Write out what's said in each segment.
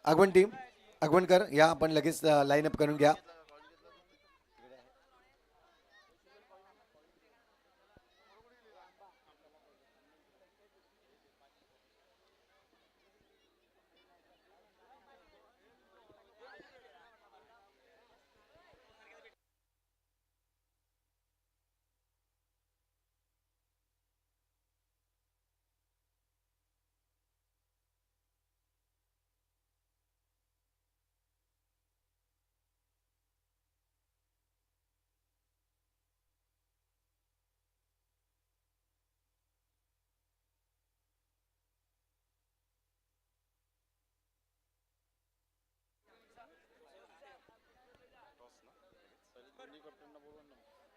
आगवण team आगवणकर या आपण लगेच लाईन अप करून घ्या.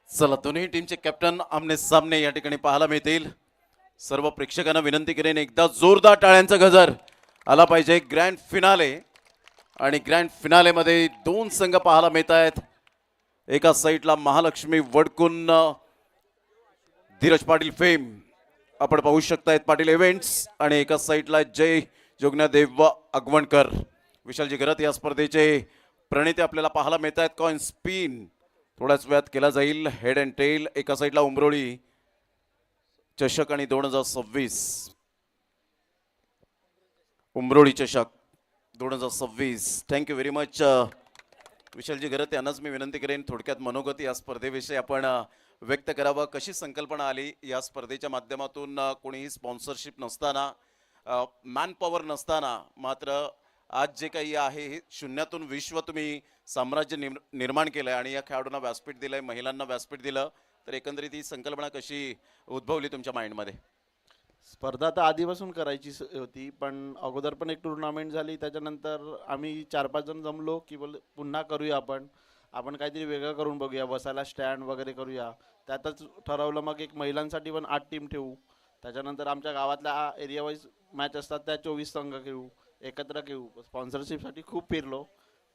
चला दोन्ही टीमचे कॅप्टन आमने सामने या ठिकाणी पाहायला मिळतील. सर्व प्रेक्षकांना विनंती करेन एकदा जोरदार टाळ्यांचा गजर आला पाहिजे. ग्रँड फिनाले आणि ग्रँड फिनाले मध्ये दोन संघ पाहायला मिळत आहेत. एका साईडला महालक्ष्मी वडकुन धीरज पाटील फेम आपण पाहू शकतायत पाटील इव्हेंट्स आणि एका साईडला जय जोगनादेव अगवणकर. विशालजी घरत या स्पर्धेचे प्रणेते आपल्याला पाहायला मिळत आहेत. कॉइन स्पिन थोड्याच वेळात केला जाईल. हेड अँड टेल एका साईडला उमरोळी चषक आणि 2026 उमरोळी चषक 2026. थँक्यू व्हेरी मच विशालजी घरत यांनाच मी विनंती करेन थोडक्यात मनोगत या स्पर्धेविषयी आपण व्यक्त करावं. कशी संकल्पना आली या स्पर्धेच्या माध्यमातून? कोणीही स्पॉन्सरशिप नसताना मॅन पॉवर नसताना मात्र आज जे काही आहे हे शून्यातून विश्व तुम्ही साम्राज्य निर्माण केलंय आणि या खेळाडूंना व्यासपीठ दिलंय, महिलांना व्यासपीठ दिलं. तर एकंदरीत ही संकल्पना कशी उद्भवली तुमच्या माइंडमध्ये? स्पर्धा तर आधीपासून करायची होती, पण अगोदर पण एक टुर्नामेंट झाली. त्याच्यानंतर आम्ही 4-5 जण जमलो की पुन्हा करूया आपण काहीतरी वेगळं करून बघूया, बसायला स्टँड वगैरे करूया. त्यातच ठरवलं मग एक महिलांसाठी पण 8 टीम ठेवू. त्याच्यानंतर आमच्या गावातल्या एरिया वाईज मॅच असतात त्या 24 संघ घेऊ, एकत्र घेऊ. स्पॉन्सरशिपसाठी खूप फिरलो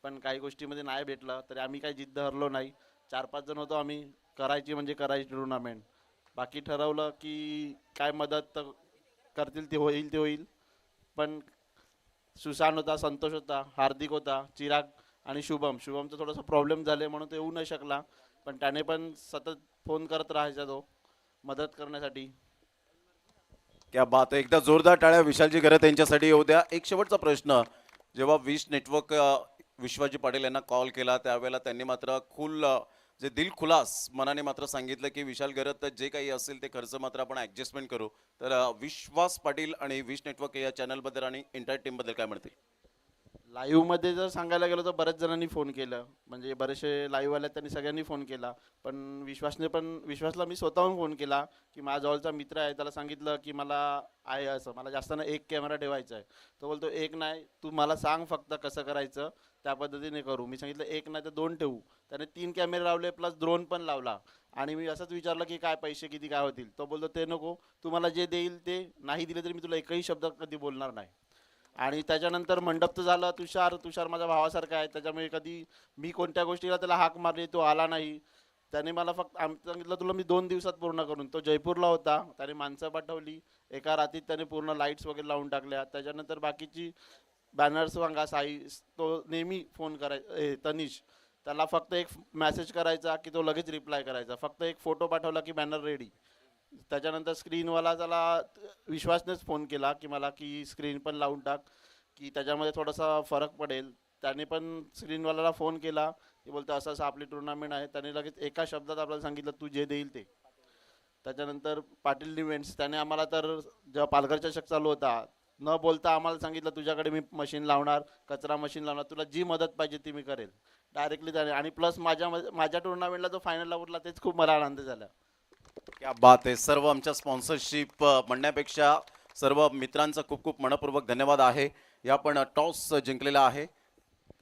पण काही गोष्टीमध्ये नाही भेटलं, तरी आम्ही काही जिद्द हरलो नाही. 4-5 जण होतो आम्ही, करायची म्हणजे करायची टुर्नामेंट. बाकी ठरवलं की काय मदत करतील ते होईल. पण सुशांत होता, संतोष होता, हार्दिक होता, चिराग आणि शुभमचा थोडासा प्रॉब्लेम झाले म्हणून तो येऊ नाही शकला. पण त्याने पण सतत फोन करत राहायचा तो मदत करण्यासाठी. क्या बात आहे. एकदा जोरदार टाळ्या विशालजी घरत यांच्यासाठी येऊ द्या. एक शेवटचा प्रश्न, जेव्हा विश नेटवर्क विश्वाजी पाटील यांना कॉल केला त्यावेळेला त्यांनी मात्र जे दिलखुलास मनाने मात्र सांगितलं की विशाल घरत जे काही असेल ते खर्च मात्र आपण ॲडजस्टमेंट करू. तर विश्वास पाटील आणि विश नेटवर्क या चॅनलबद्दल आणि इंटर टीमबद्दल काय म्हणतील? लाईव्हमध्ये जर सांगायला गेलो तर बऱ्याच जणांनी फोन केलं, म्हणजे बरेचसे लाईव्ह आले त्यांनी सगळ्यांनी फोन केला. पण विश्वासला मी स्वतःहून फोन केला की माझा जवळचा मित्र आहे, त्याला सांगितलं की मला आहे असं, मला जास्त ना एक कॅमेरा ठेवायचा आहे. तो बोलतो एक नाही, तू मला सांग फक्त कसं करायचं त्या पद्धतीने करू. मी सांगितलं एक नाही तर 2 ठेवू. त्याने 3 कॅमेरे लावले प्लस ड्रोन पण लावला. आणि मी असंच विचारलं की काय पैसे किती काय होतील. तो बोलतो ते नको, तू मला जे देईल ते, नाही दिले तरी मी तुला एकही शब्द कधी बोलणार नाही. आणि त्याच्यानंतर मंडपचं झालं. तुषार माझ्या भावासारखा आहे, त्याच्यामुळे कधी मी कोणत्या गोष्टीला त्याला हाक मारली तो आला नाही. त्याने मला फक्त सांगितलं तुला मी 2 दिवसात पूर्ण करून. तो जयपूरला होता, त्याने माणसं पाठवली, एका रात्रीत त्याने पूर्ण लाईट्स वगैरे लावून टाकल्या. त्याच्यानंतर बाकीची बॅनर्स सांगा, साई तो नेहमी फोन करायचा, तनिष त्याला फक्त एक मेसेज करायचा की तो लगेच रिप्लाय करायचा. फक्त एक फोटो पाठवला की बॅनर रेडी. त्याच्यानंतर स्क्रीनवाला त्याला विश्वासनेच फोन केला की मला की स्क्रीन पण लावून टाक की त्याच्यामध्ये थोडासा फरक पडेल. त्याने पण स्क्रीनवाल्याला फोन केला की बोलतो असं असं आपली टुर्नामेंट आहे. त्याने लगेच एका शब्दात आपल्याला सांगितलं तू जे देईल ते. त्याच्यानंतर पाटील इव्हेंट्स त्याने आम्हाला तर जेव्हा पालघर चषक चालू होता न बोलता आम्हाला सांगितलं तुझ्याकडे मी मशीन लावणार, कचरा मशीन लावणार, तुला जी मदत पाहिजे ती मी करेल डायरेक्टली त्याने. आणि प्लस माझ्या टुर्नामेंटला जो फायनलला उरला तेच खूप मला आनंद झाला. क्या बात आहे. सर्व आमच्या स्पॉन्सरशिप म्हणण्यापेक्षा सर्व मित्रांचा खूप खूप मनपूर्वक धन्यवाद आहे. या पण टॉस जिंकलेला आहे.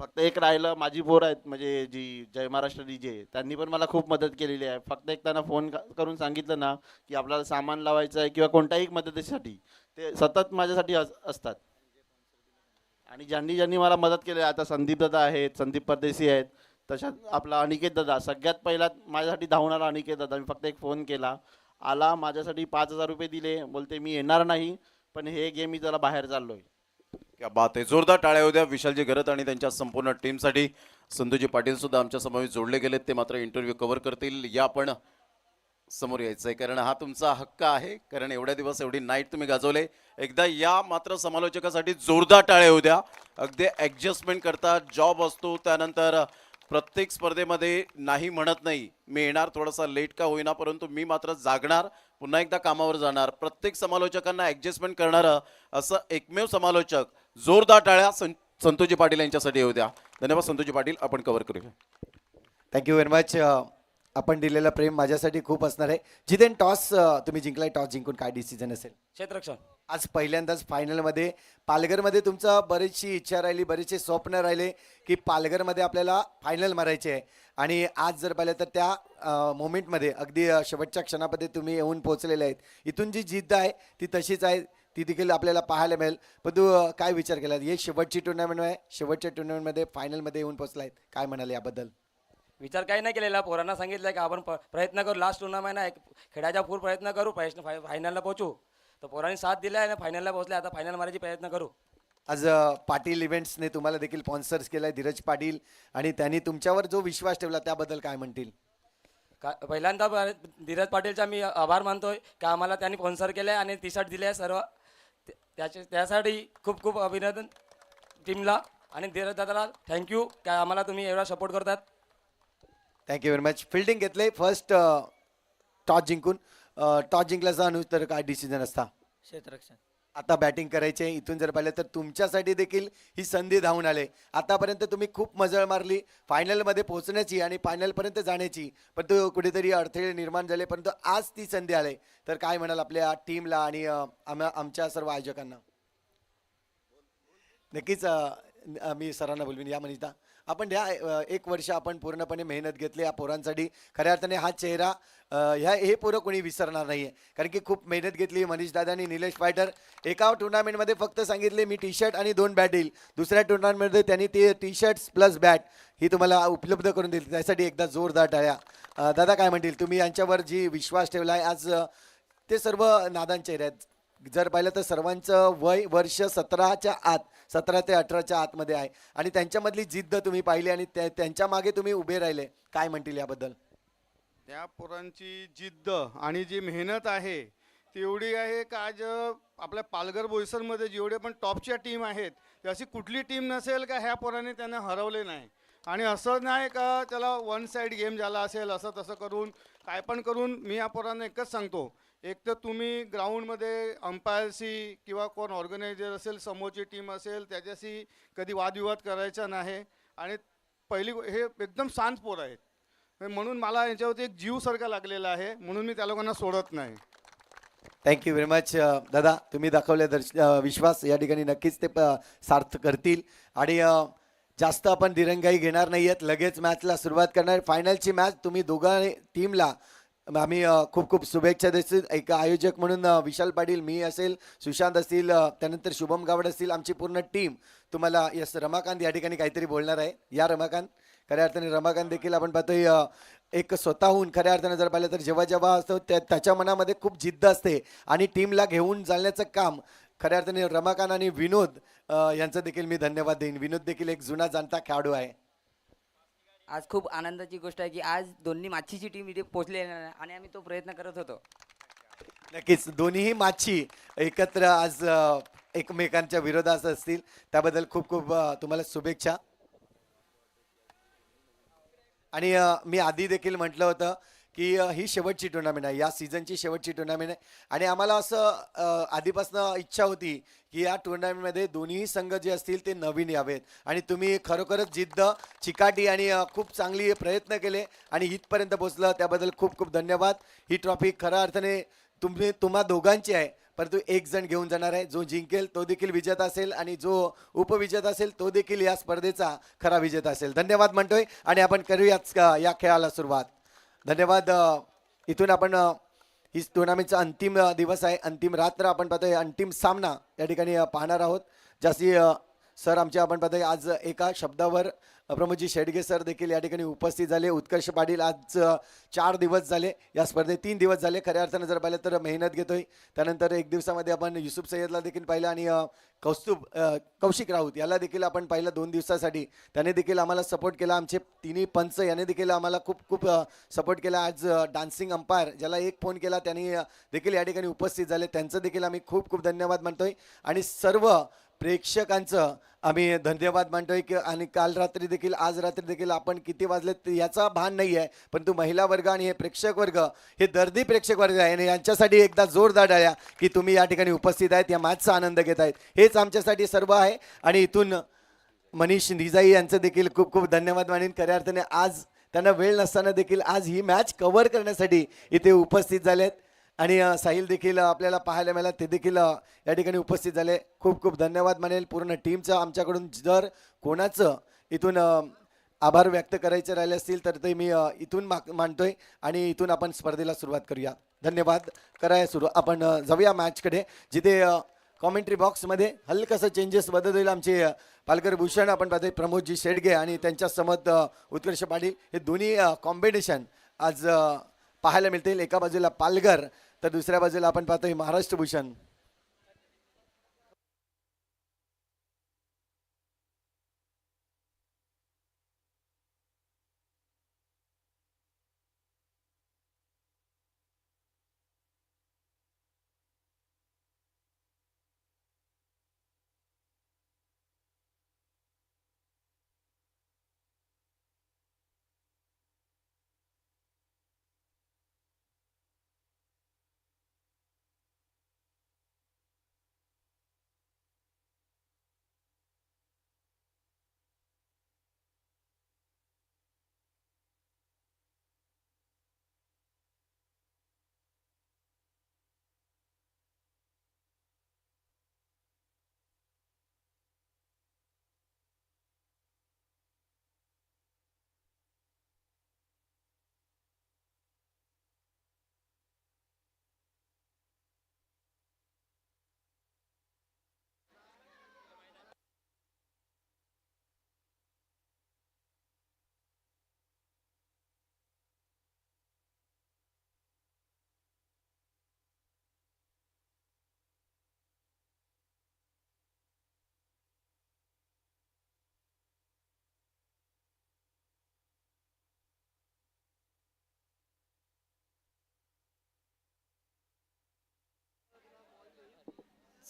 फक्त एक राहिलं, माझी पोर आहेत म्हणजे जी जय महाराष्ट्र DJ, त्यांनी पण मला खूप मदत केलेली आहे. फक्त एक त्यांना फोन करून सांगितलं ना की आपल्याला सामान लावायचं आहे किंवा कोणत्याही मदतीसाठी ते सतत माझ्यासाठी असतात. आणि ज्यांनी ज्यांनी मला मदत केली, आता संदीप दादा आहेत, संदीप परदेशी आहेत, तशात आपला अनिकेत दादा सगळ्यात पहिला माझ्यासाठी धावून आला. अनिकेत दादा, मी फक्त एक फोन केला, आला, माझ्यासाठी 5,000 रुपये दिले. बोलते मी येणार नाही पण हे गेम मी त्याला बाहेर चाललोय. क्या बात आहे, जोरदार टाळ्या होत्या विशालजी घरत आणि त्यांच्या संपूर्ण टीमसाठी. संतोजी पाटील सुद्धा आमच्या समोर जोडले गेलेत, ते मात्र इंटरव्ह्यू कव्हर करतील. या पण समोर यायचंय कारण हा तुमचा हक्क आहे, कारण एवढ्या दिवस एवढी नाईट तुम्ही गाजवले. एकदा या मात्र समालोचकासाठी जोरदार टाळ्या होत्या. अगदी ऍडजस्टमेंट करता जॉब असतो, त्यानंतर प्रत्येक स्पर्धेमध्ये नाही म्हणत नाही मी येणार थोडासा लेट का होईना, परंतु मी मात्र जागणार, पुन्हा एकदा कामावर जाणार. प्रत्येक समालोचकांना ऍडजस्टमेंट करणारं असं एकमेव समालोचक. जोरदार टाळ्या संतोजी पाटील यांच्यासाठी होत्या. धन्यवाद संतोजी पाटील, आपण कव्हर करूया. Thank you very much. आपण दिलेलं प्रेम माझ्यासाठी खूप असणार आहे. जितेन टॉस तुम्ही जिंकलाय, टॉस जिंकून काय डिसिजन असेल? क्षेत्ररक्षण. आज पहिल्यांदाच फायनलमध्ये पालघरमध्ये तुमचा बरीचशी इच्छा राहिली, बरेचसे स्वप्न राहिले की पालघरमध्ये आपल्याला फायनल मारायचे आहे. आणि आज जर पाहिलं तर त्या मोमेंटमध्ये अगदी शेवटच्या क्षणामध्ये तुम्ही येऊन पोहोचलेले आहेत. इथून जी जिद्द आहे ती तशीच आहे, ती देखील आपल्याला पाहायला मिळेल. पण तू काय विचार केला, हे शेवटची टुर्नामेंट आहे, शेवटच्या टुर्नामेंटमध्ये फायनलमध्ये येऊन पोहोचलाय, काय म्हणाल याबद्दल? विचार काही नाही केलेला, पोरांना सांगितलं की आपण प्रयत्न करू, लास्ट टुर्नामेंट आहे, खेळायचा फुल प्रयत्न करू, फायनलला पोहोचू. तर पोरांनी साथ दिला आणि फायनलला पोहोचले. आता फायनल मारायची प्रयत्न करू. आज पाटील इव्हेंट्सने तुम्हाला देखील स्पॉन्सर्स केलाय, धीरज पाटील, आणि त्यांनी तुमच्यावर जो विश्वास ठेवला त्याबद्दल काय म्हणतील? पहिल्यांदा धीरज पाटीलचा मी आभार मानतोय की आम्हाला त्यांनी स्पॉन्सर केलं आहे आणि टी शर्ट दिले आहे सर्व. त्यासाठी खूप खूप अभिनंदन टीमला आणि धीरज दादाला थँक्यू की आम्हाला तुम्ही एवढा सपोर्ट करतात. Thank you very much. फिल्डिंग घेतले फर्स्ट टॉस जिंकून. टॉस जिंकल्याचा अनुज तर काय डिसिजन असता? क्षेत्ररक्षण. आता बॅटिंग करायचे. इथून जर पाहिलं तर तुमच्यासाठी देखील ही संधी धावून आले. आतापर्यंत तुम्ही खूप मजल मारली फायनलमध्ये पोहोचण्याची आणि फायनलपर्यंत जाण्याची, पण तो कुठेतरी अडथळे निर्माण झाले, परंतु आज ती संधी आली. तर काय म्हणाल आपल्या टीमला आणि आमच्या सर्व आयोजकांना? नक्कीच मी सरांना बोलवीन. या मनीषदा, आपण ह्या 1 वर्ष आपण पूर्णपणे मेहनत घेतली या पोरांसाठी. खऱ्या अर्थाने हा चेहरा हे पोरं कोणी विसरणार नाही आहे, कारण की खूप मेहनत घेतली. मनीष दादा आणि निलेश फायटर एका टुर्नामेंटमध्ये फक्त सांगितले मी टी शर्ट आणि 2 बॅट देईल. दुसऱ्या टुर्नामेंटमध्ये त्यांनी ते टी शर्ट्स प्लस बॅट ही तुम्हाला उपलब्ध करून दिली. त्यासाठी एकदा जोरदार टाळ्या. दादा काय म्हणतील, तुम्ही यांच्यावर जी विश्वास ठेवला आहे, आज ते सर्व नादान चेहरे आहेत. जर पाहिलं तर सर्वांचं वय वर्ष 17च्या आत, 17 ते 18च्या आतमध्ये आहे, आणि त्यांच्यामधली जिद्द तुम्ही पाहिली आणि त्यांच्या मागे तुम्ही उभे राहिले. काय म्हणतील याबद्दल? त्या पोरांची जिद्द आणि जी मेहनत आहे ती एवढी आहे का आज आपल्या पालघर बोईसरमध्ये जेवढे पण टॉपच्या टीम आहेत ती अशी कुठली टीम नसेल का ह्या पोराने त्यांना हरवले नाही. आणि असं नाही का त्याला वन साईड गेम झाला असेल असं तसं करून काय पण करून. मी या पोरांना एकच सांगतो, एक तर तुम्ही ग्राउंडमध्ये अंपायरशी किंवा कोण ऑर्गनायझर असेल, समोरची टीम असेल, त्याच्याशी कधी वादविवाद करायचा नाही. आणि पहिली हे एकदम शांत पोरं आहेत, म्हणून मला यांच्यावरती एक जीवसारखा लागलेला आहे, म्हणून मी त्या लोकांना सोडत नाही. Thank you very much. दादा, तुम्ही दाखवले विश्वास या ठिकाणी नक्कीच ते सार्थ करतील. आणि जास्त आपण दिरंगाई घेणार नाही आहेत, लगेच मॅचला सुरुवात करणार. फायनलची मॅच तुम्ही दोघा टीमला आम्ही खूप खूप शुभेच्छा देतो. एक आयोजक म्हणून विशाल पाटील, मी असेल, सुशांत असतील, त्यानंतर शुभम गावड असतील, आमची पूर्ण टीम तुम्हाला. यस, रमाकांत या ठिकाणी काहीतरी बोलणार आहे. या रमाकांत, खऱ्या अर्थाने रमाकांत देखील आपण पाहतोय एक स्वतःहून खऱ्या अर्थाने जर पाहिलं तर जेव्हा जेव्हा असतो त्याच्या मनामध्ये खूप जिद्द असते आणि टीमला घेऊन चालण्याचं काम खऱ्या अर्थाने रमाकांत आणि विनोद यांचं देखील मी धन्यवाद देईन. विनोद देखील एक जुना जाणता खेळाडू आहे. आज खूप आनंदाची गोष्ट आहे की आज दोन्ही माचीची टीम इथे पोहोचली आणि आम्ही तो प्रयत्न करत होतो. नक्कीच दोन्हीही माची एकत्र आज एकमेकांच्या विरोधात असतील, त्याबद्दल खूप खूप तुम्हाला शुभेच्छा. आणि मी आधी देखील म्हटलं होतं की ही शेवटची टुर्नामेंट आहे, या सीझनची शेवटची टुर्नामेंट आहे. आणि आम्हाला असं आधीपासून इच्छा होती की या टुर्नामेंटमध्ये दोन्ही संघ जे असतील ते नवीन यावेत. आणि तुम्ही खरोखरच जिद्द, चिकाटी आणि खूप चांगली प्रयत्न केले आणि इथपर्यंत पोहोचलं, त्याबद्दल खूप खूप धन्यवाद. ही ट्रॉफी खऱ्या अर्थाने तुम्हा दोघांची आहे, परंतु एक जण घेऊन जाणार आहे. जो जिंकेल तो देखील विजेता असेल आणि जो उपविजेता असेल तो देखील या स्पर्धेचा खरा विजेता असेल. धन्यवाद म्हणतोय आणि आपण करूयाच या खेळाला सुरुवात. धन्यवाद. इथून आपण ही टुर्नामेंटचा अंतिम दिवस आहे, अंतिम रात्र आपण पाहतोय, अंतिम सामना या ठिकाणी पाहणार आहोत. ज्याची सर आमचे आपण पाहतोय आज एका शब्दावर प्रमोदजी शेडगे सर देखील या ठिकाणी उपस्थित झाले. उत्कर्ष पाटील आज 4 दिवस झाले या स्पर्धेत, 3 दिवस झाले खऱ्या अर्थानं जर पाहिलं तर मेहनत घेतोय. त्यानंतर एक दिवसामध्ये आपण युसुफ सय्यदला देखील पाहिलं आणि कौशिक राऊत याला देखील आपण पाहिलं 2 दिवसासाठी. त्याने देखील आम्हाला सपोर्ट केला. आमचे तिन्ही पंच याने देखील आम्हाला खूप खूप सपोर्ट केला. आज डान्सिंग अंपायर ज्याला एक फोन केला त्यांनी देखील या ठिकाणी उपस्थित झाले. त्यांचं देखील आम्ही खूप खूप धन्यवाद मानतोय आणि सर्व प्रेक्षकांचं आम्ही धन्यवाद मानतोय की आणि काल रात्री देखील आज रात्री देखील आपण किती वाजलेत याचा भान नाही आहे, परंतु महिला वर्ग आणि हे प्रेक्षक वर्ग हे दर्दी प्रेक्षक वर्ग आहे आणि यांच्यासाठी एकदा जोरदार टाळ्या की तुम्ही या ठिकाणी उपस्थित आहेत, या मॅचचा आनंद घेत आहेत. हेच आमच्यासाठी सर्व आहे आणि इथून मनीष निजाई यांचं देखील खूप खूप धन्यवाद मानेन. खऱ्या अर्थाने आज त्यांना वेळ नसताना देखील आज ही मॅच कव्हर करण्यासाठी इथे उपस्थित झालेत आणि साहिल देखील आपल्याला पाहायला मिळाला, ते देखील या ठिकाणी उपस्थित झाले. खूप खूप धन्यवाद मानेल पूर्ण टीमचं. आमच्याकडून जर कोणाचं इथून आभार व्यक्त करायचे राहिले असतील तर ते मी इथून मानतोय आणि इथून आपण स्पर्धेला सुरुवात करूया. धन्यवाद. कराया सुरू आपण जाऊया मॅचकडे, जिथे कॉमेंट्री बॉक्समध्ये हलकंसं चेंजेस बदल होईल. आमचे पालकर भूषण आपण पाहतोय प्रमोदजी शेडगे आणि त्यांच्या समोर उत्कर्ष पाटील हे दोन्ही कॉम्बिनेशन आज पाहायला मिळतील. एका बाजूला पालघर तर दुसऱ्या बाजूला आपण पाहतोय महाराष्ट्र भूषण.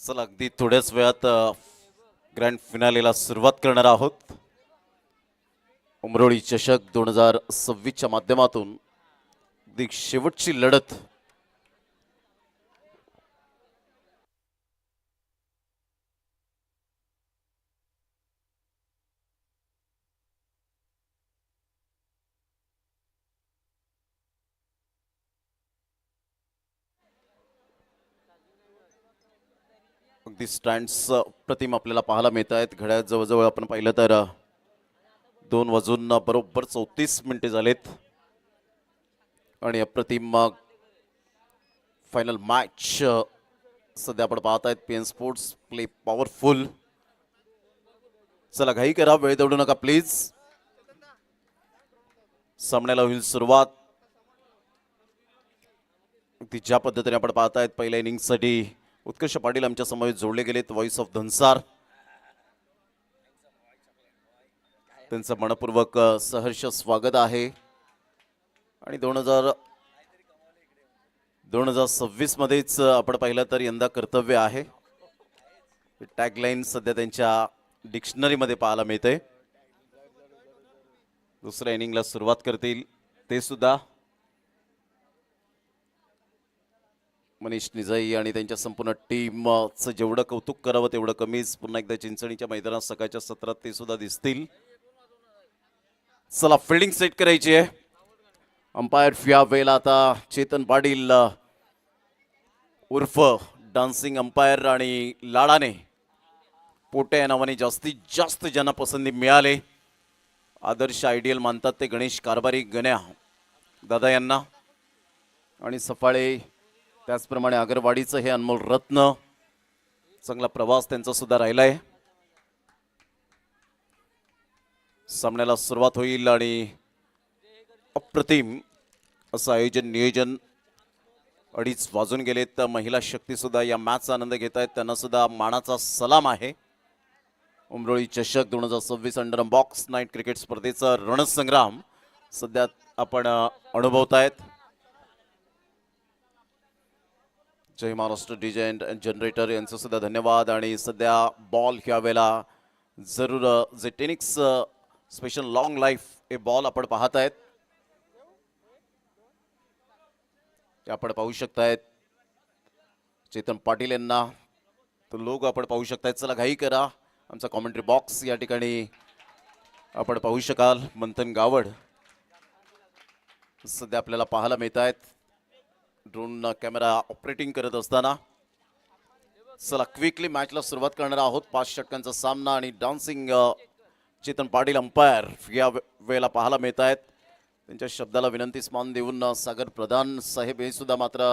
चला अगदी थोड्याच वेळात ग्रँड फिनालेला सुरुवात करणार आहोत. उमरोळी चषक 2026च्या माध्यमातून अगदी शेवटची लढत अगदी स्टँड्स प्रतिम आपल्याला पाहायला मिळत आहेत. घड्याळ जवळजवळ आपण पाहिलं तर 2 वाजून बरोबर 34 मिनिटे झालेत आणि अप्रतिम फायनल मॅच सध्या आपण पाहत आहेत. PN sports play powerful. चला घाई करा, वेळ दौडू नका प्लीज. सामन्याला होईल सुरुवात. अगदी ज्या पद्धतीने आपण पाहत आहेत पहिल्या इनिंगसाठी उत्कर्ष पाटील आमच्या समवेत जोडले गेलेत. व्हॉइस ऑफ धनसार त्यांचं मनपूर्वक सहर्ष स्वागत आहे आणि 2026 मध्येच आपण पाहिलं तर यंदा कर्तव्य आहे टॅगलाईन सध्या त्यांच्या डिक्शनरीमध्ये पाहायला मिळते. दुसऱ्या इनिंगला सुरुवात करतील ते सुद्धा मनीष निजाई आणि त्यांच्या संपूर्ण टीमचं जेवढं कौतुक करावं तेवढं कमीच. पुन्हा एकदा चिंचणीच्या मैदानात सकाळच्या सत्रात ते सुद्धा दिसतील. चला फिल्डिंग सेट करायची आहे. अंपायर या वेळेला आता चेतन पाटील उर्फ डान्सिंग अंपायर आणि लाडाने पोटे या नावाने जास्तीत जास्त ज्यांना पसंती मिळाले आदर्श आयडियल मानतात ते गणेश कारभारी गण्या दादा यांना आणि सफाळे, त्याचप्रमाणे आगरवाडीचं हे अनमोल रत्न. चांगला प्रवास त्यांचा सुद्धा राहिलाय. सामन्याला सुरुवात होईल आणि अप्रतिम असं आयोजन नियोजन 2:30 वाजून गेलेत. तर महिला शक्ती सुद्धा या मॅचचा आनंद घेत आहेत. त्यांना सुद्धा मानाचा सलाम आहे. उमरोळी चषक 2026 अंडर बॉक्स नाईट क्रिकेट स्पर्धेचा रणसंग्राम सध्या आपण अनुभवतायत. जय महाराष्ट्र डीजे अँड जनरेटर यांचं सुद्धा धन्यवाद. आणि सध्या बॉल ह्या वेळेला जरूर जे टेनिक्स स्पेशल लॉंग लाईफ हे बॉल आपण पाहत आहेत. ते आपण पाहू शकतायत चेतन पाटील यांना. तो लोक आपण पाहू शकतायत. चला घाई करा. आमचा कॉमेंट्री बॉक्स या ठिकाणी आपण पाहू शकाल. मंथन गावड सध्या आपल्याला पाहायला मिळत आहेत ड्रोन कॅमेरा ऑपरेटिंग करत असताना. चला क्विकली मॅचला सुरुवात करणार आहोत. 5 षटकांचा सामना आणि डान्सिंग चेतन पाटील अंपायर या वेळेला पाहायला मिळत आहेत. त्यांच्या शब्दाला विनंतीस मान देऊन सागर प्रधान साहेब हे सुद्धा मात्र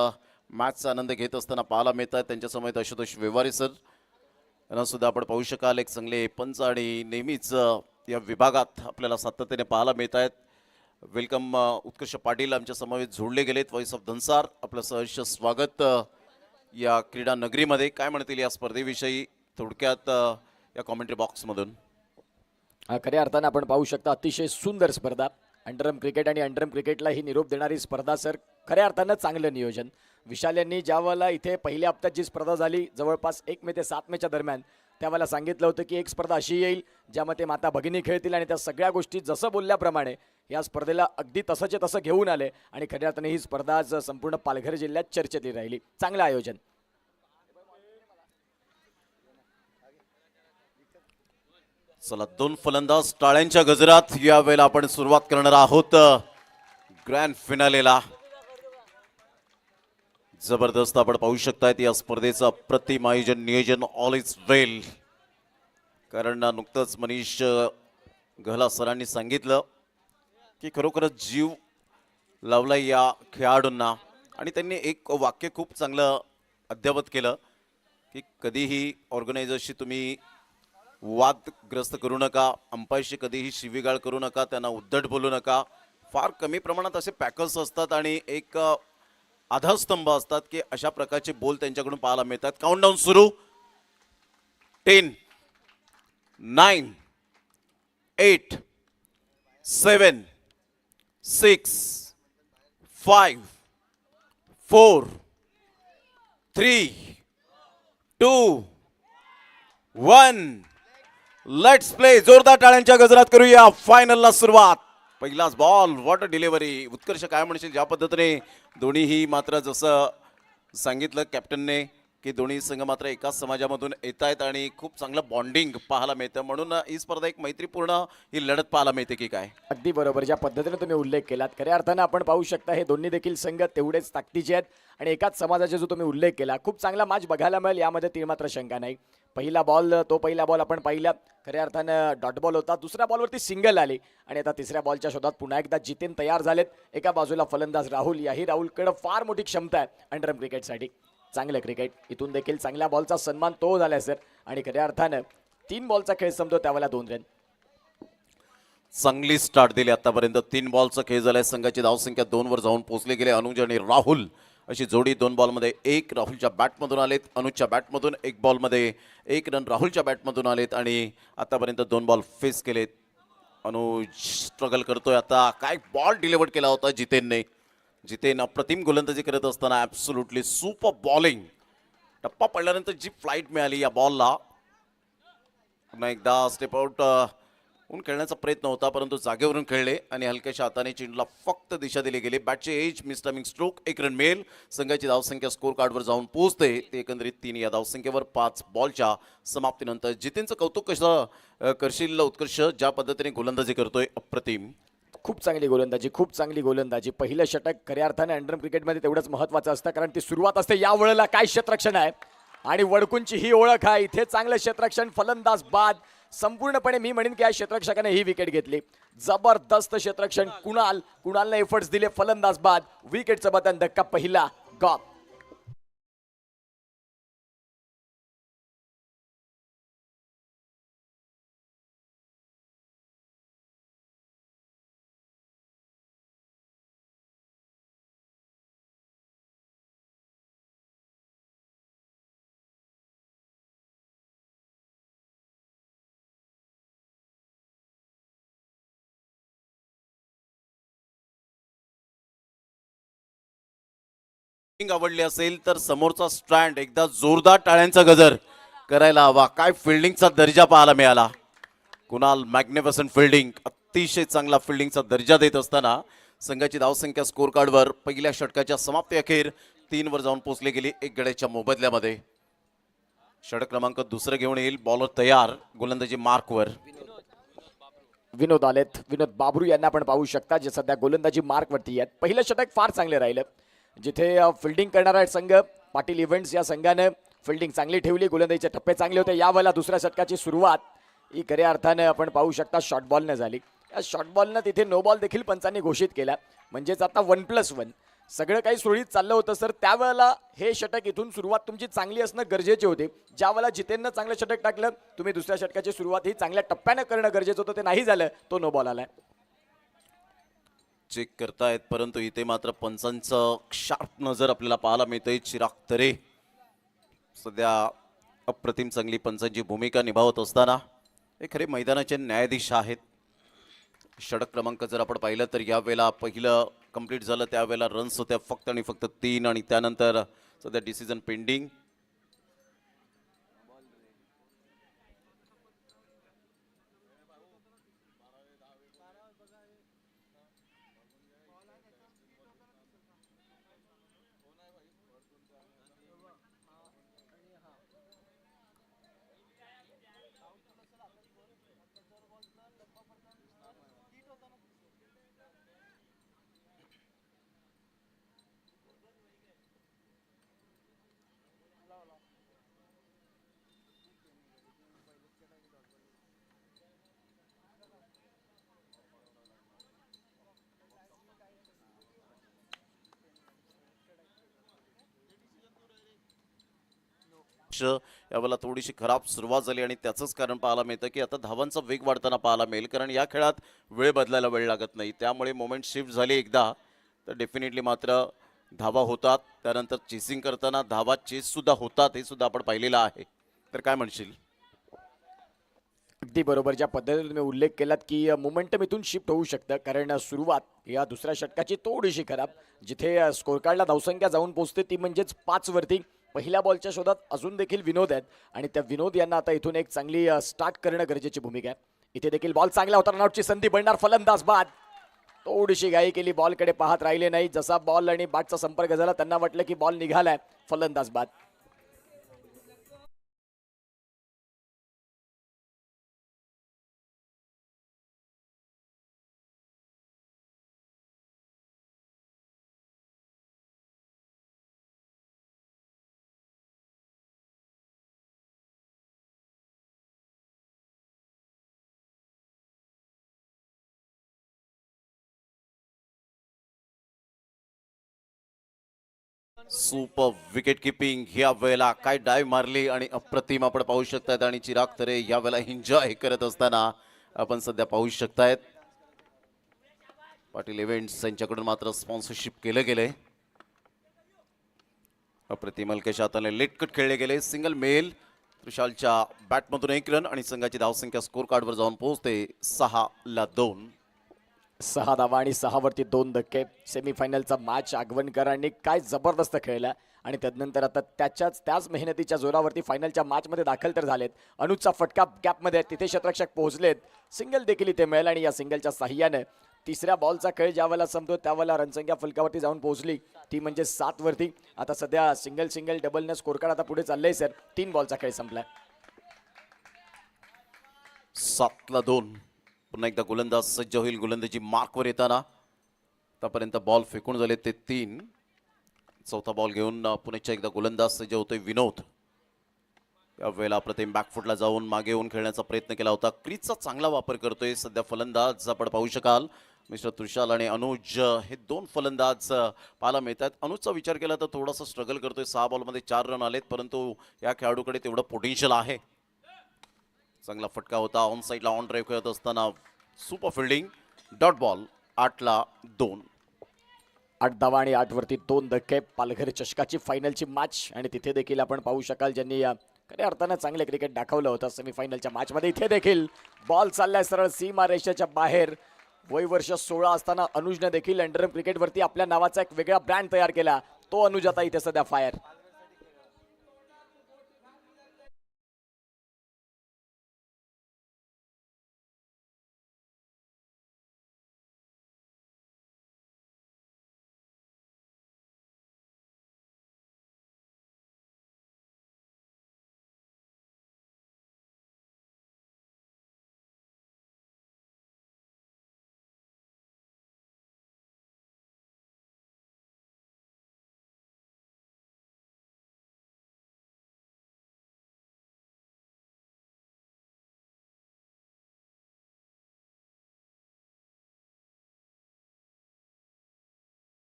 मॅचचा आनंद घेत असताना पाहायला मिळत आहेत. त्यांच्यासमोर आशुतोष व्यवहारे सर यांना सुद्धा आपण पाहू शकाल. एक चांगले पंच आणि नेहमीच या विभागात आपल्याला सातत्याने पाहायला मिळत आहेत. वेलकम उत्कर्ष पाटील आमच्या समवेत जोडले गेलेत. व्हॉइस ऑफ धनसार आपलं सहर्ष स्वागत या क्रीडा नगरीमध्ये. काय म्हणतील या स्पर्धेविषयी थोडक्यात या कॉमेंट्री बॉक्समधून? खऱ्या अर्थानं आपण पाहू शकता अतिशय सुंदर स्पर्धा. अंडरम क्रिकेट आणि अंडरम क्रिकेटला ही निरोप देणारी स्पर्धा सर. खऱ्या अर्थानं चांगलं नियोजन. विशाल यांनी ज्या वेळेला इथे पहिल्या हप्त्यात जी स्पर्धा झाली जवळपास 1 मे ते 7 मेच्या दरम्यान त्यावेळेला सांगितलं होतं की एक स्पर्धा अशी येईल ज्यामध्ये माता भगिनी खेळतील आणि त्या सगळ्या गोष्टी जसं बोलल्याप्रमाणे या स्पर्धेला अगदी तसंचे तसं घेऊन आले आणि खऱ्या अर्थाने ही स्पर्धा आज संपूर्ण पालघर जिल्ह्यात चर्चेतली राहिली. चांगलं आयोजन. चला 2 फलंदाज टाळ्यांच्या गजरात या वेळेला आपण सुरुवात करणार आहोत ग्रँड फिनालेला. जबरदस्त आपण पाहू शकतायत या स्पर्धेचं अप्रतिम आयोजन नियोजन. ऑल इज वेल. कारण नुकतंच मनीष गहला सरांनी सांगितलं की खरोखरच जीव लावलाय या खेळाडूंना. आणि त्यांनी एक वाक्य खूप चांगलं अद्ययावत केलं की कधीही ऑर्गनायझरशी तुम्ही वादग्रस्त करू नका. अंपायरशी कधीही शिवीगाळ करू नका. त्यांना उद्धट बोलू नका. फार कमी प्रमाणात असे पॅकर्स असतात आणि एक आधारस्तंभ असतात की अशा प्रकारचे बोल त्यांच्याकडून पाहायला मिळतात. काउंटडाऊन सुरू. 10 9 8 7 6 5 4 3 2 1 लेट्स प्ले. जोरदार टाळ्यांच्या गजरात करूया फायनलला सुरुवात. पहिलाच ball. What a delivery. Utkarsh काय म्हणशील ज्या पद्धतीने दोन्हीही मात्र जसं सांगितलं कॅप्टनने की दोन्ही संघ मात्र एकाच समाजामधून येत आहेत आणि खूप चांगलं बॉन्डिंग पाहायला मिळतं. म्हणून ही स्पर्धा एक मैत्रीपूर्ण ही लढत पाहायला मिळते की काय? अगदी बरोबर. ज्या पद्धतीने तुम्ही उल्लेख केलात खऱ्या अर्थानं आपण पाहू शकता हे दोन्ही देखील संघ तेवढेच ताकदीचे आहेत आणि एकाच समाजाचा जो तुम्ही उल्लेख केला खूप चांगला मॅच बघायला मिळेल यामध्ये तीळ मात्र शंका नाही. पहिला बॉल आपण पाहिला खऱ्या अर्थानं डॉट बॉल होता. दुसऱ्या बॉलवरती सिंगल आली आणि आता तिसऱ्या बॉलच्या शोधात पुन्हा एकदा जितेन तयार झालेत. एका बाजूला फलंदाज राहुल. याही राहुलकडे फार मोठी क्षमता आहे अंडरम क्रिकेटसाठी. चांगलं क्रिकेट. इथून देखील चांगल्या बॉलचा सन्मान तो झालाय सर आणि खऱ्या अर्थानं 3 बॉलचा खेळ संपतो त्यावेळेला 2 रन. चांगली स्टार्ट दिली आतापर्यंत. 3 बॉलचा खेळ झालाय. संघाची धावसंख्या 2 वर जाऊन पोहोचले गेले. अनुज आणि राहुल अशी जोडी 2 बॉलमध्ये 1 राहुलच्या बॅटमधून आलेत. अनुजच्या बॅटमधून 1 बॉलमध्ये 1 रन राहुलच्या बॅटमधून आलेत आणि आतापर्यंत 2 बॉल फेस केलेत. अनुज स्ट्रगल करतोय आता. काय बॉल डिलिव्हर केला होता जितेनने. जितेन अप्रतिम गोलंदाजी करत असताना ॲब्सोल्युटली सुपर बॉलिंग. टप्पा पडल्यानंतर जी फ्लाईट मिळाली या बॉलला. पुन्हा एकदा स्टेप आउट होऊन खेळण्याचा प्रयत्न होता परंतु जागेवरून खेळले आणि हलक्याशा हाताने चेंडूला फक्त दिशा दिली गेली. बॅटचे एज मिसटायमिंग स्ट्रोक 1 रन मिळेल. संघाची धावसंख्या स्कोर कार्डवर जाऊन पोहोचते. ते एकंदरीत 3 या धावसंख्येवर 5 बॉलच्या समाप्तीनंतर. जितेनचं कौतुक कसं करशील उत्कर्ष? ज्या पद्धतीने गोलंदाजी करतोय अप्रतिम. खूप चांगली गोलंदाजी. पहिलं षटक खऱ्या अर्थाने अंडरम क्रिकेटमध्ये तेवढंच महत्त्वाचं असतं कारण ती सुरुवात असते. या वेळेला काय क्षेत्ररक्षण आहे आणि वडकुंची ही ओळख आहे. इथे चांगलं क्षेत्ररक्षण. फलंदाज बाद. संपूर्णपणे मी म्हणेन की या क्षेत्ररक्षकाने ही विकेट घेतली. जबरदस्त क्षेत्ररक्षण. कुणालने एफर्ट्स दिले. फलंदाज बाद. विकेटचं बटन धक्का पहिला गॉल. फिल्डिंग आवडली असेल तर समोरचा स्टँड एकदा जोरदार टाळ्यांचा गजर करायला हवा. काय फिल्डिंगचा दर्जा पाहायला मिळाला. कुणाल मॅग्निफिसंट फिल्डिंग, अतिशय चांगला फिल्डिंगचा दर्जा देत असताना संघाची धावसंख्या स्कोर कार्डवर पहिल्या षटकाच्या समाप्ती अखेर 3 वर जाऊन पोहोचली गेली 1 गड्याच्या मोबदल्यामध्ये. षटक क्रमांक दुसरं घेऊन येईल. बॉलर तयार, गोलंदाजी मार्कवर. विनोद आलेत. विनोद बाबरू यांना आपण पाहू शकता जे सध्या गोलंदाजी मार्कवरती आहेत. पहिलं षटक फार चांगले राहिलं. जिथे फिल्डिंग करणारा संघ पाटील इव्हेंट्स या संघानं फिल्डिंग चांगली ठेवली, गोलंदाजीचे टप्पे चांगले होते. यावेळेला दुसऱ्या षटकाची सुरुवात ही खऱ्या अर्थानं आपण पाहू शकता शॉर्ट बॉलनं झाली. या शॉर्ट बॉलनं तिथे नो बॉल देखील पंचांनी घोषित केला. म्हणजेच आता 1+1 सगळं काही सुरळीत चाललं होतं सर. त्यावेळेला हे षटक इथून सुरुवात तुमची चांगली असणं गरजेचे होते. ज्या वेळेला जितेंनं चांगलं षटक टाकलं, तुम्ही दुसऱ्या षटकाची सुरुवात ही चांगल्या टप्प्यानं करणं गरजेचं होतं. ते नाही झालं, तो नो बॉल आलाय. चेक करतायत परंतु इथे मात्र पंचांचं शार्प नजर आपल्याला पाहायला मिळते. चिराग तरे सध्या अप्रतिम चांगली पंचांची भूमिका निभावत असताना हे खरे मैदानाचे न्यायाधीश आहेत. षटक क्रमांक जर आपण पाहिलं तर यावेळेला पहिलं कंप्लीट झालं त्यावेळेला रन्स होत्या फक्त आणि फक्त 3 आणि त्यानंतर सध्या डिसिजन पेंडिंग. यावेळेला थोडीशी खराब सुरुवात झाली आणि त्याचंच कारण पाहायला मिळतं की आता धावांचा वेग वाढताना पाहायला मिळेल. कारण या खेळात वेळ बदलायला वेळ लागत नाही. त्यामुळे मोमेंट शिफ्ट झाली एकदा तर डेफिनेटली मात्र धावा होतात. त्यानंतर चेसिंग करताना धावा चेस सुद्धा होतात, हे सुद्धा आपण पाहिलेलं आहे. तर काय म्हणशील? अगदी बरोबर. ज्या पद्धतीने तुम्ही उल्लेख केलात की मोमेंटम इथून शिफ्ट होऊ शकतं. कारण सुरुवात या दुसऱ्या षटकाची थोडीशी खराब. जिथे स्कोर कार्डला धावसंख्या जाऊन पोहोचते ती म्हणजेच 5 वरती. पहिल्या बॉलच्या शोधात अजून देखील विनोद आहेत आणि त्या विनोद यांना आता इथून एक चांगली स्टार्ट करणं गरजेची भूमिका आहे. इथे देखील बॉल चांगला होता. रनआउटची संधी बनणार. फलंदाज बाद. थोडीशी घाई केली, बॉलकडे पाहत राहिले नाही. जसा बॉल आणि बॅटचा संपर्क झाला त्यांना वाटलं की बॉल निघालाय. फलंदाज बाद. सुपर विकेट किपिंग ह्या वेळेला काय डायव्ह मारली आणि अप्रतिम आपण पाहू शकतायत. आणि चिराग तरे या वेळेला एन्जॉय करत असताना आपण सध्या पाहू शकतायत. पाटील इव्हेंट्स यांच्याकडून मात्र स्पॉन्सरशिप केलं गेलंय. अप्रतिम हलक्याच्या हाताने लेटकट खेळले गेले. सिंगल मेल. त्रिशालच्या बॅटमधून 1 रन आणि संघाची धावसंख्या स्कोर कार्डवर जाऊन पोहोचते 6-2. 6 धावा आणि 6 वरती 2 धक्के. सेमीफायनलचा मॅच आगवणकरांनी काय जबरदस्त खेळला आणि त्यानंतर आता त्याच मेहनतीच्या जोरावरती फायनलच्या मॅचमध्ये दाखल तर झालेत. अनुजचा फटका गॅपमध्ये तिथे शतरक्षक पोहोचलेत. सिंगल देखील इथे मिळालं आणि या सिंगलच्या साह्याने तिसऱ्या बॉलचा खेळ ज्या वेळेला संपतो त्यावेळेला रनसंख्या फलकावरती जाऊन पोहोचली ती म्हणजे 7 वरती. आता सध्या सिंगल डबलने स्कोर कार्ड आता पुढे चाललंय सर. 3 बॉलचा खेळ संपलाय. 7-2. पुन्हा एकदा गोलंदाज सज्ज होईल. गोलंदाजी मार्कवर येताना आतापर्यंत बॉल फेकून झाले ते 3. चौथा बॉल घेऊन पुन्हा एकदा गोलंदाज सज्ज होतोय विनोद. यावेळेला अप्रतिम बॅकफुटला जाऊन मागे येऊन खेळण्याचा प्रयत्न केला होता. क्रीजचा चांगला वापर करतोय सध्या फलंदाज आपण पाहू शकाल. मिस्टर त्रिशाल आणि अनुज हे 2 फलंदाज पाहायला मिळतात. अनुजचा विचार केला तर थोडासा स्ट्रगल करतोय. 6 बॉलमध्ये 4 रन आलेत परंतु या खेळाडूकडे तेवढं पोटेन्शियल आहे. चांगला फटका होता. ऑन साईडला ऑन ड्राईव्ह खेळत असताना सुपर फिल्डिंग. Dot ball. 8-2. 8 धावा आणि 8 वरती 2 धक्के. पालघर चषकाची फायनलची मॅच आणि तिथे देखील आपण पाहू शकाल ज्यांनी खऱ्या अर्थानं चांगले क्रिकेट दाखवलं होतं सेमीफायनलच्या मॅचमध्ये. इथे देखील बॉल चाललाय सरळ सीमा रेषेच्या बाहेर. वय वर्ष 16 असताना अनुजने देखील अंडरम क्रिकेटवरती आपल्या नावाचा एक वेगळा ब्रँड तयार केला. तो अनुज आता इथे सध्या फायर.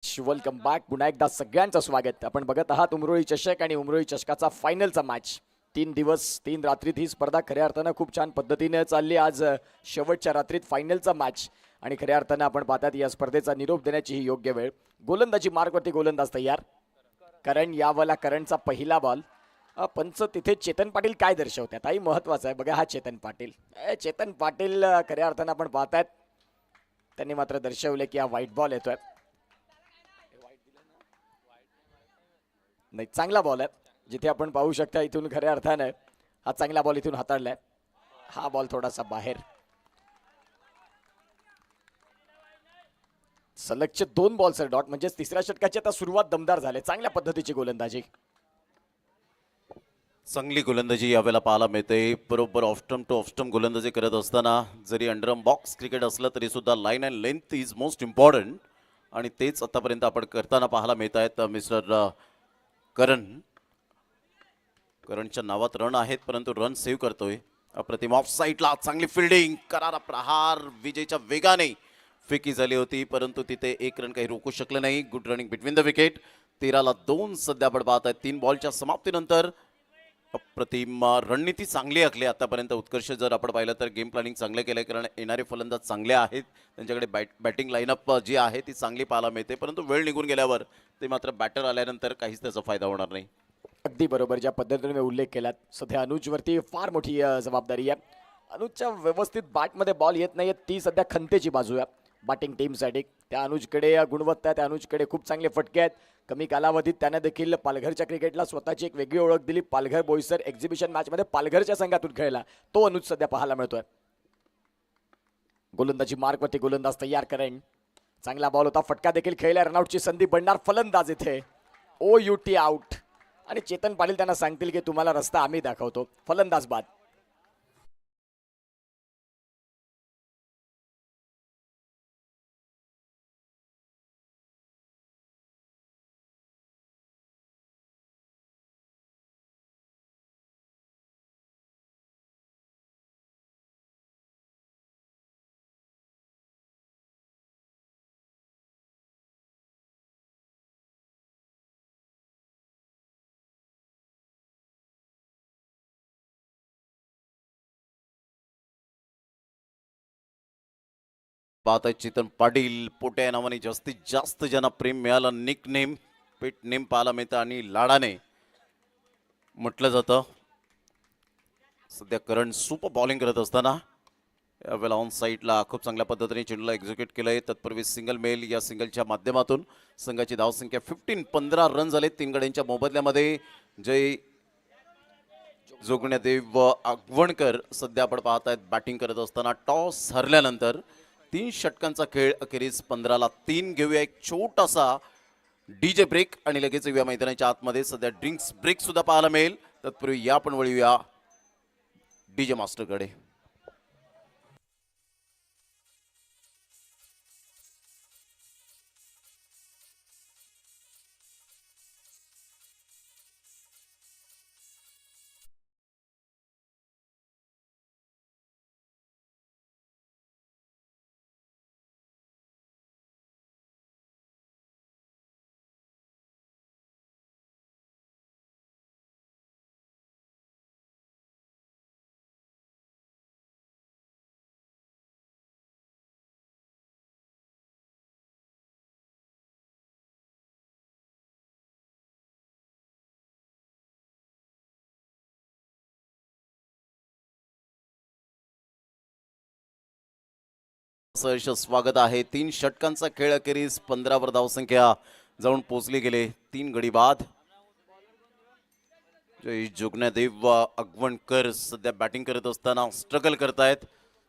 Welcome back. पुन्हा एकदा सगळ्यांचं स्वागत. आपण बघत आहात उमरोळी चषक आणि उमरोळी चषकाचा फायनलचा मॅच. 3 दिवस 3 रात्रीत ही स्पर्धा खऱ्या अर्थानं खूप छान पद्धतीने चालली. आज शेवटच्या रात्रीत फायनलचा मॅच आणि खऱ्या अर्थानं आपण पाहतात या स्पर्धेचा निरोप देण्याची ही योग्य वेळ. गोलंदाजी मार्कवरती गोलंदाज तयार. करण यावला करणचा पहिला बॉल. पंच तिथे चेतन पाटील काय दर्शवतात आई महत्वाचं आहे बघा. हा चेतन पाटील चेतन पाटील खऱ्या अर्थानं आपण पाहतात त्यांनी मात्र दर्शवले की हा व्हाईट बॉल येतोय. नाही चांगला बॉल आहे. जिथे आपण पाहू शकता इथून खऱ्या अर्थानं हा चांगला बॉल इथून हाताळलाय. हा बॉल थोडासा बाहेर. सलगचे 2 बॉल सर डॉट म्हणजे तिसऱ्या षटकाची आता सुरुवात दमदार झाली. चांगल्या पद्धतीची गोलंदाजी. चांगली गोलंदाजी यावेळेला पाहायला मिळते. बरोबर ऑफस्टम टू ऑफस्टम गोलंदाजी करत असताना जरी अंडरम बॉक्स क्रिकेट असलं तरी सुद्धा line and length is most important आणि तेच आतापर्यंत आपण करताना पाहायला मिळत आहेत. मिस्टर करणच्या नावात रन आहेत परंतु रन सेव्ह करतोय. अप्रतिम ऑफ साईडला चांगली फिल्डिंग. करारा प्रहार विजयच्या वेगाने फेकी झाली होती परंतु तिथे 1 रन काही रोखू शकलं नाही. Good running between the wicket. 13-2 सध्या आपण पाहत आहेत. 3 बॉलच्या समाप्तीनंतर अप्रतिम रणनीती चांगली आखली आतापर्यंत. उत्कर्ष जर आपण पाहिलं तर गेम प्लॅनिंग चांगलं केलं कारण येणारे फलंदाज चांगले आहेत. त्यांच्याकडे बॅटिंग लाईनअप जी आहे ती चांगली पाहायला मिळते परंतु वेळ निघून गेल्यावर ते मात्र बॅटर आल्यानंतर काहीच त्याचा फायदा होणार नाही. अगदी बरोबर. ज्या पद्धतीने मी उल्लेख केलात सध्या अनुजवरती फार मोठी जबाबदारी आहे. अनुजच्या व्यवस्थित बॅटमध्ये बॉल येत नाहीये ती सध्या खंतेची बाजू आहे बॅटिंग टीमसाठी. त्या अनुजकडे गुणवत्ता आहे. त्या अनुजकडे खूप चांगले फटके आहेत. कमी कालावधीत त्याने देखील पालघरच्या क्रिकेटला स्वतःची एक वेगळी ओळख दिली. पालघर बोईसर एक्झिबिशन मॅचमध्ये पालघरच्या संघातून खेळला तो अनुज सध्या पाहायला मिळतोय. गोलंदाजी मार्कवरती गोलंदाज तयार. करण चांगला बॉल होता. फटका देखील खेळला. रनआउटची संधी बनणार फलंदाज इथे. OUT आउट आणि चेतन पाटील त्यांना सांगतील की तुम्हाला रस्ता आम्ही दाखवतो. फलंदाज बाद. पाहत आहेत चेतन पाटील. पोट्या या नावाने जास्तीत जास्त ज्यांना प्रेम मिळालं निक नेम पेट नेम पाहायला मिळतं आणि लाडाने म्हटलं जातं. सध्या करण सुपर बॉलिंग करत असताना यावेळेला ऑन साईडला खूप चांगल्या पद्धतीने चेंडूला एक्झिक्यूट केलंय. तत्पूर्वी सिंगल मेल. या सिंगलच्या माध्यमातून संघाची धावसंख्या 15 रन झाले. 3 गड्यांच्या मोबदल्यामध्ये जय जोगण्यादेव आगवणकर सध्या आपण पाहत आहेत बॅटिंग करत असताना टॉस हरल्यानंतर 3 षटकांचा खेळ. अखेरीस 15-3 घेऊया एक छोटासा DJ ब्रेक आणि लगेच येऊया मैदानाच्या आतमध्ये. सध्या ड्रिंक्स ब्रेक सुद्धा पाहायला मिळेल. तत्पूर्वी या पण वळूया DJ मास्टरकडे. सहर्ष स्वागत आहे. 3 षटकांचा खेळ. अखेरीस 15वर धावसंख्या जाऊन पोचले गेले. 3 गडी बाद. जय जोगनादेव अगवणकर सध्या बॅटिंग करत असताना स्ट्रगल करतायत.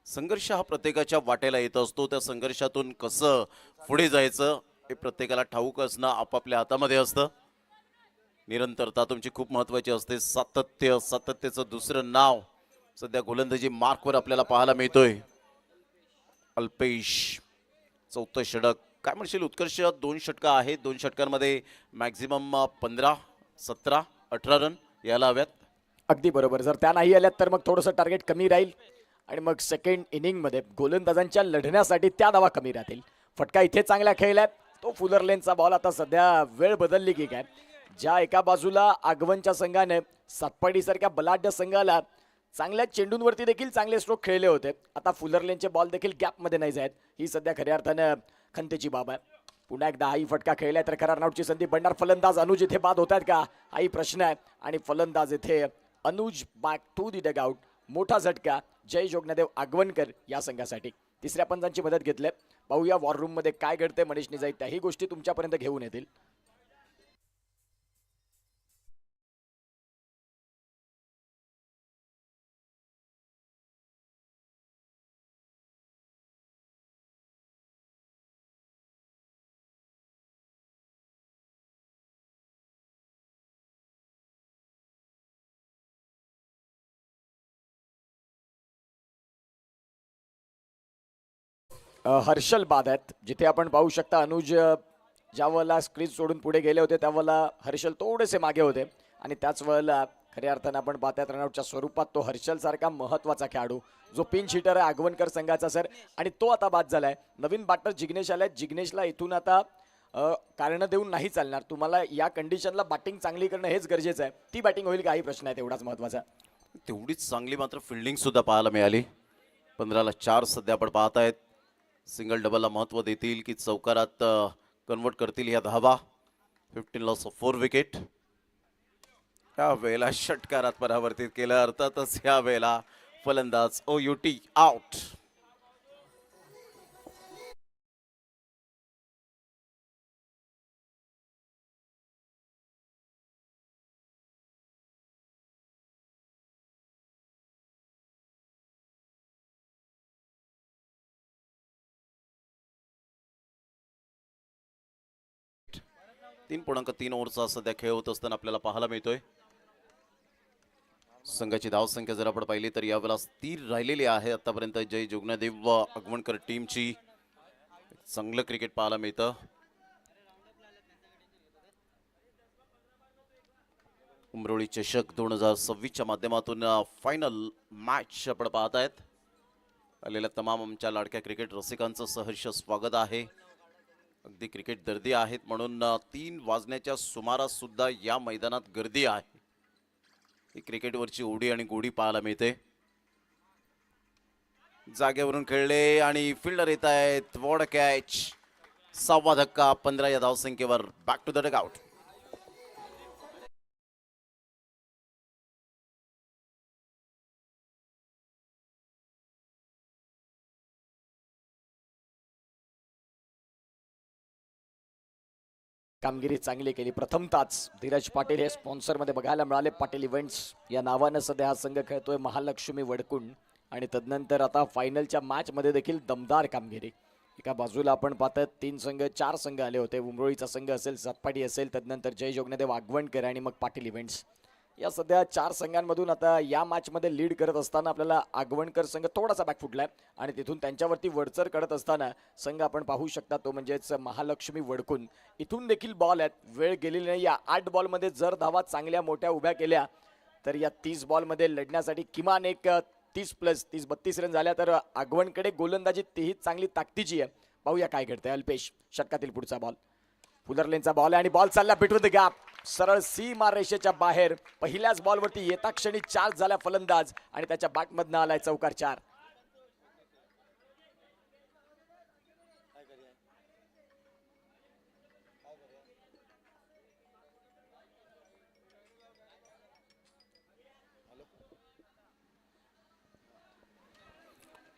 संघर्ष हा प्रत्येकाच्या वाटेला येत असतो. त्या संघर्षातून कसं पुढे जायचं हे प्रत्येकाला ठाऊक असणं आपापल्या हातामध्ये असतं. निरंतरता तुमची खूप महत्वाची असते. सातत्याचं दुसरं नाव सध्या गोलंदाजी मार्कवर आपल्याला पाहायला मिळतोय. अल्पेश चौथं षटक. काय म्हणशील उत्कर्ष? 2 षटकं आहेत. 2 षटकांमध्ये मॅक्झिमम 15, 17, 18 रन यायला हव्यात. अगदी बरोबर. जर त्या नाही आल्यात तर मग थोडंसं टार्गेट कमी राहील आणि मग सेकंड इनिंगमध्ये गोलंदाजांच्या लढण्यासाठी त्या धावा कमी राहतील. फटका इथे चांगला खेळलाय तो फुलर लेनचा बॉल. आता सध्या वेळ बदलली की काय? ज्या एका बाजूला आगवनच्या संघाने सातपाडीसारख्या बलाढ्य संघाला चांगल्या चेंडूंवरती देखील चांगले स्ट्रोक खेळले होते, आता फुलर लेनचे बॉल देखील गॅपमध्ये नाही जात. ही सध्या खऱ्या अर्थानं खंतेची बाब आहे. पुन्हा एकदा हाही फटका खेळलाय तर खरा रनआउटची संधी बनणार. फलंदाज अनुज इथे बाद होत आहेत का हाही प्रश्न आहे. आणि फलंदाज इथे Anuj back to the dugout. मोठा झटका जय जोगनादेव आगवणकर या संघासाठी. तिसऱ्या पंचांची मदत घेतली. पाहूया वॉर रूम मध्ये काय घडते. मनीष निजाई त्याही गोष्टी तुमच्यापर्यंत घेऊन येतील. हर्षल बाद आहेत. जिथे आपण पाहू शकता अनुज ज्या वेळेला स्क्रीज सोडून पुढे गेले होते त्यावेळेला हर्षल थोडेसे मागे होते आणि त्याच वेळेला खऱ्या अर्थानं आपण पाहतात रनआउटच्या स्वरूपात तो हर्षल सारखा महत्वाचा खेळाडू जो पिंच हिटर आहे आगवणकर संघाचा सर, आणि तो आता बाद झालाय. नवीन बॅटर जिग्नेश आलाय. जिग्नेशला इथून आता कारण देऊन नाही चालणार. तुम्हाला या कंडिशनला बॅटिंग चांगली करणं हेच गरजेचं आहे. ती बॅटिंग होईल काही प्रश्न आहे तेवढाच महत्वाचा. तेवढीच चांगली मात्र फिल्डिंग सुद्धा पाहायला मिळाली. 15ला 4 सध्या आपण पाहतायत. सिंगल डबलला महत्व देतील की चौकारात कन्वर्ट करतील या धावा. 15 लॉस ऑफ 4 विकेट. या वेळेला षटकारात परावर्तित केलं. अर्थातच या वेळेला फलंदाज OUT आउट. तीन 3.3 ओव्हरचा सध्या खेळ होत असताना आपल्याला पाहायला मिळतोय. संघाची धावसंख्या जर आपण पाहिली तर यावेळेला स्थिर राहिलेली आहे. आतापर्यंत जय जोगनादेव व अगवणकर टीमची चांगलं क्रिकेट पाहायला मिळतं. उमरोळी चषक 2026च्या माध्यमातून फायनल मॅच आपण पाहतायत. आलेल्या तमाम आमच्या लाडक्या क्रिकेट रसिकांचं सहर्ष स्वागत आहे. अगदी क्रिकेट दर्दी आहेत म्हणून 3 वाजण्याच्या सुमारास सुद्धा या मैदानात गर्दी आहे. ही क्रिकेटवरची ओढी आणि गोडी पाहायला मिळते. जागेवरून खेळले आणि फिल्डर येत आहेत. Ward catch. 6वा धक्का. 15 या धावसंख्येवर. Back to the dugout. कामगिरी चांगली केली. प्रथमताच धीरज पाटील हे स्पॉन्सरमध्ये बघायला मिळाले. पाटील इव्हेंट्स या नावानं सध्या हा संघ खेळतोय. महालक्ष्मी वडकुंड. आणि तदनंतर आता फायनलच्या मॅचमध्ये देखील दमदार कामगिरी. एका बाजूला आपण पाहतात 3 संघ 4 संघ आले होते. उमरोळीचा संघ असेल, सातपाडी असेल, तदनंतर जय जोगनादेव आगवणकर आणि मग पाटील इव्हेंट्स. या सध्या 4 संघांमधून आता या मॅचमध्ये लीड करत असताना आपल्याला आगवणकर संघ थोडासा बॅक फुटलाय आणि तिथून त्यांच्यावरती वरचढ करत असताना संघ आपण पाहू शकता तो म्हणजेच महालक्ष्मी वडकुंड. इथून देखील बॉल आहेत. वेळ गेलेली नाही. या 8 बॉलमध्ये जर धावा चांगल्या मोठ्या उभ्या केल्या तर या 30 बॉलमध्ये लढण्यासाठी किमान एक 30+30-32 रन झाल्या तर आगवणकडे गोलंदाजी तीही चांगली ताकदीची आहे. पाहूया काय घडतंय. अल्पेश षटकातील पुढचा बॉल. फुलर लेनचा बॉल आहे आणि बॉल चालला बिटवीन द गॅप. सरळ सीमा रेषेच्या बाहेर. पहिल्याच बॉलवरती येता क्षणी चार्ज झाला फलंदाज आणि त्याच्या बॅटमधनं आलाय चौकार 4.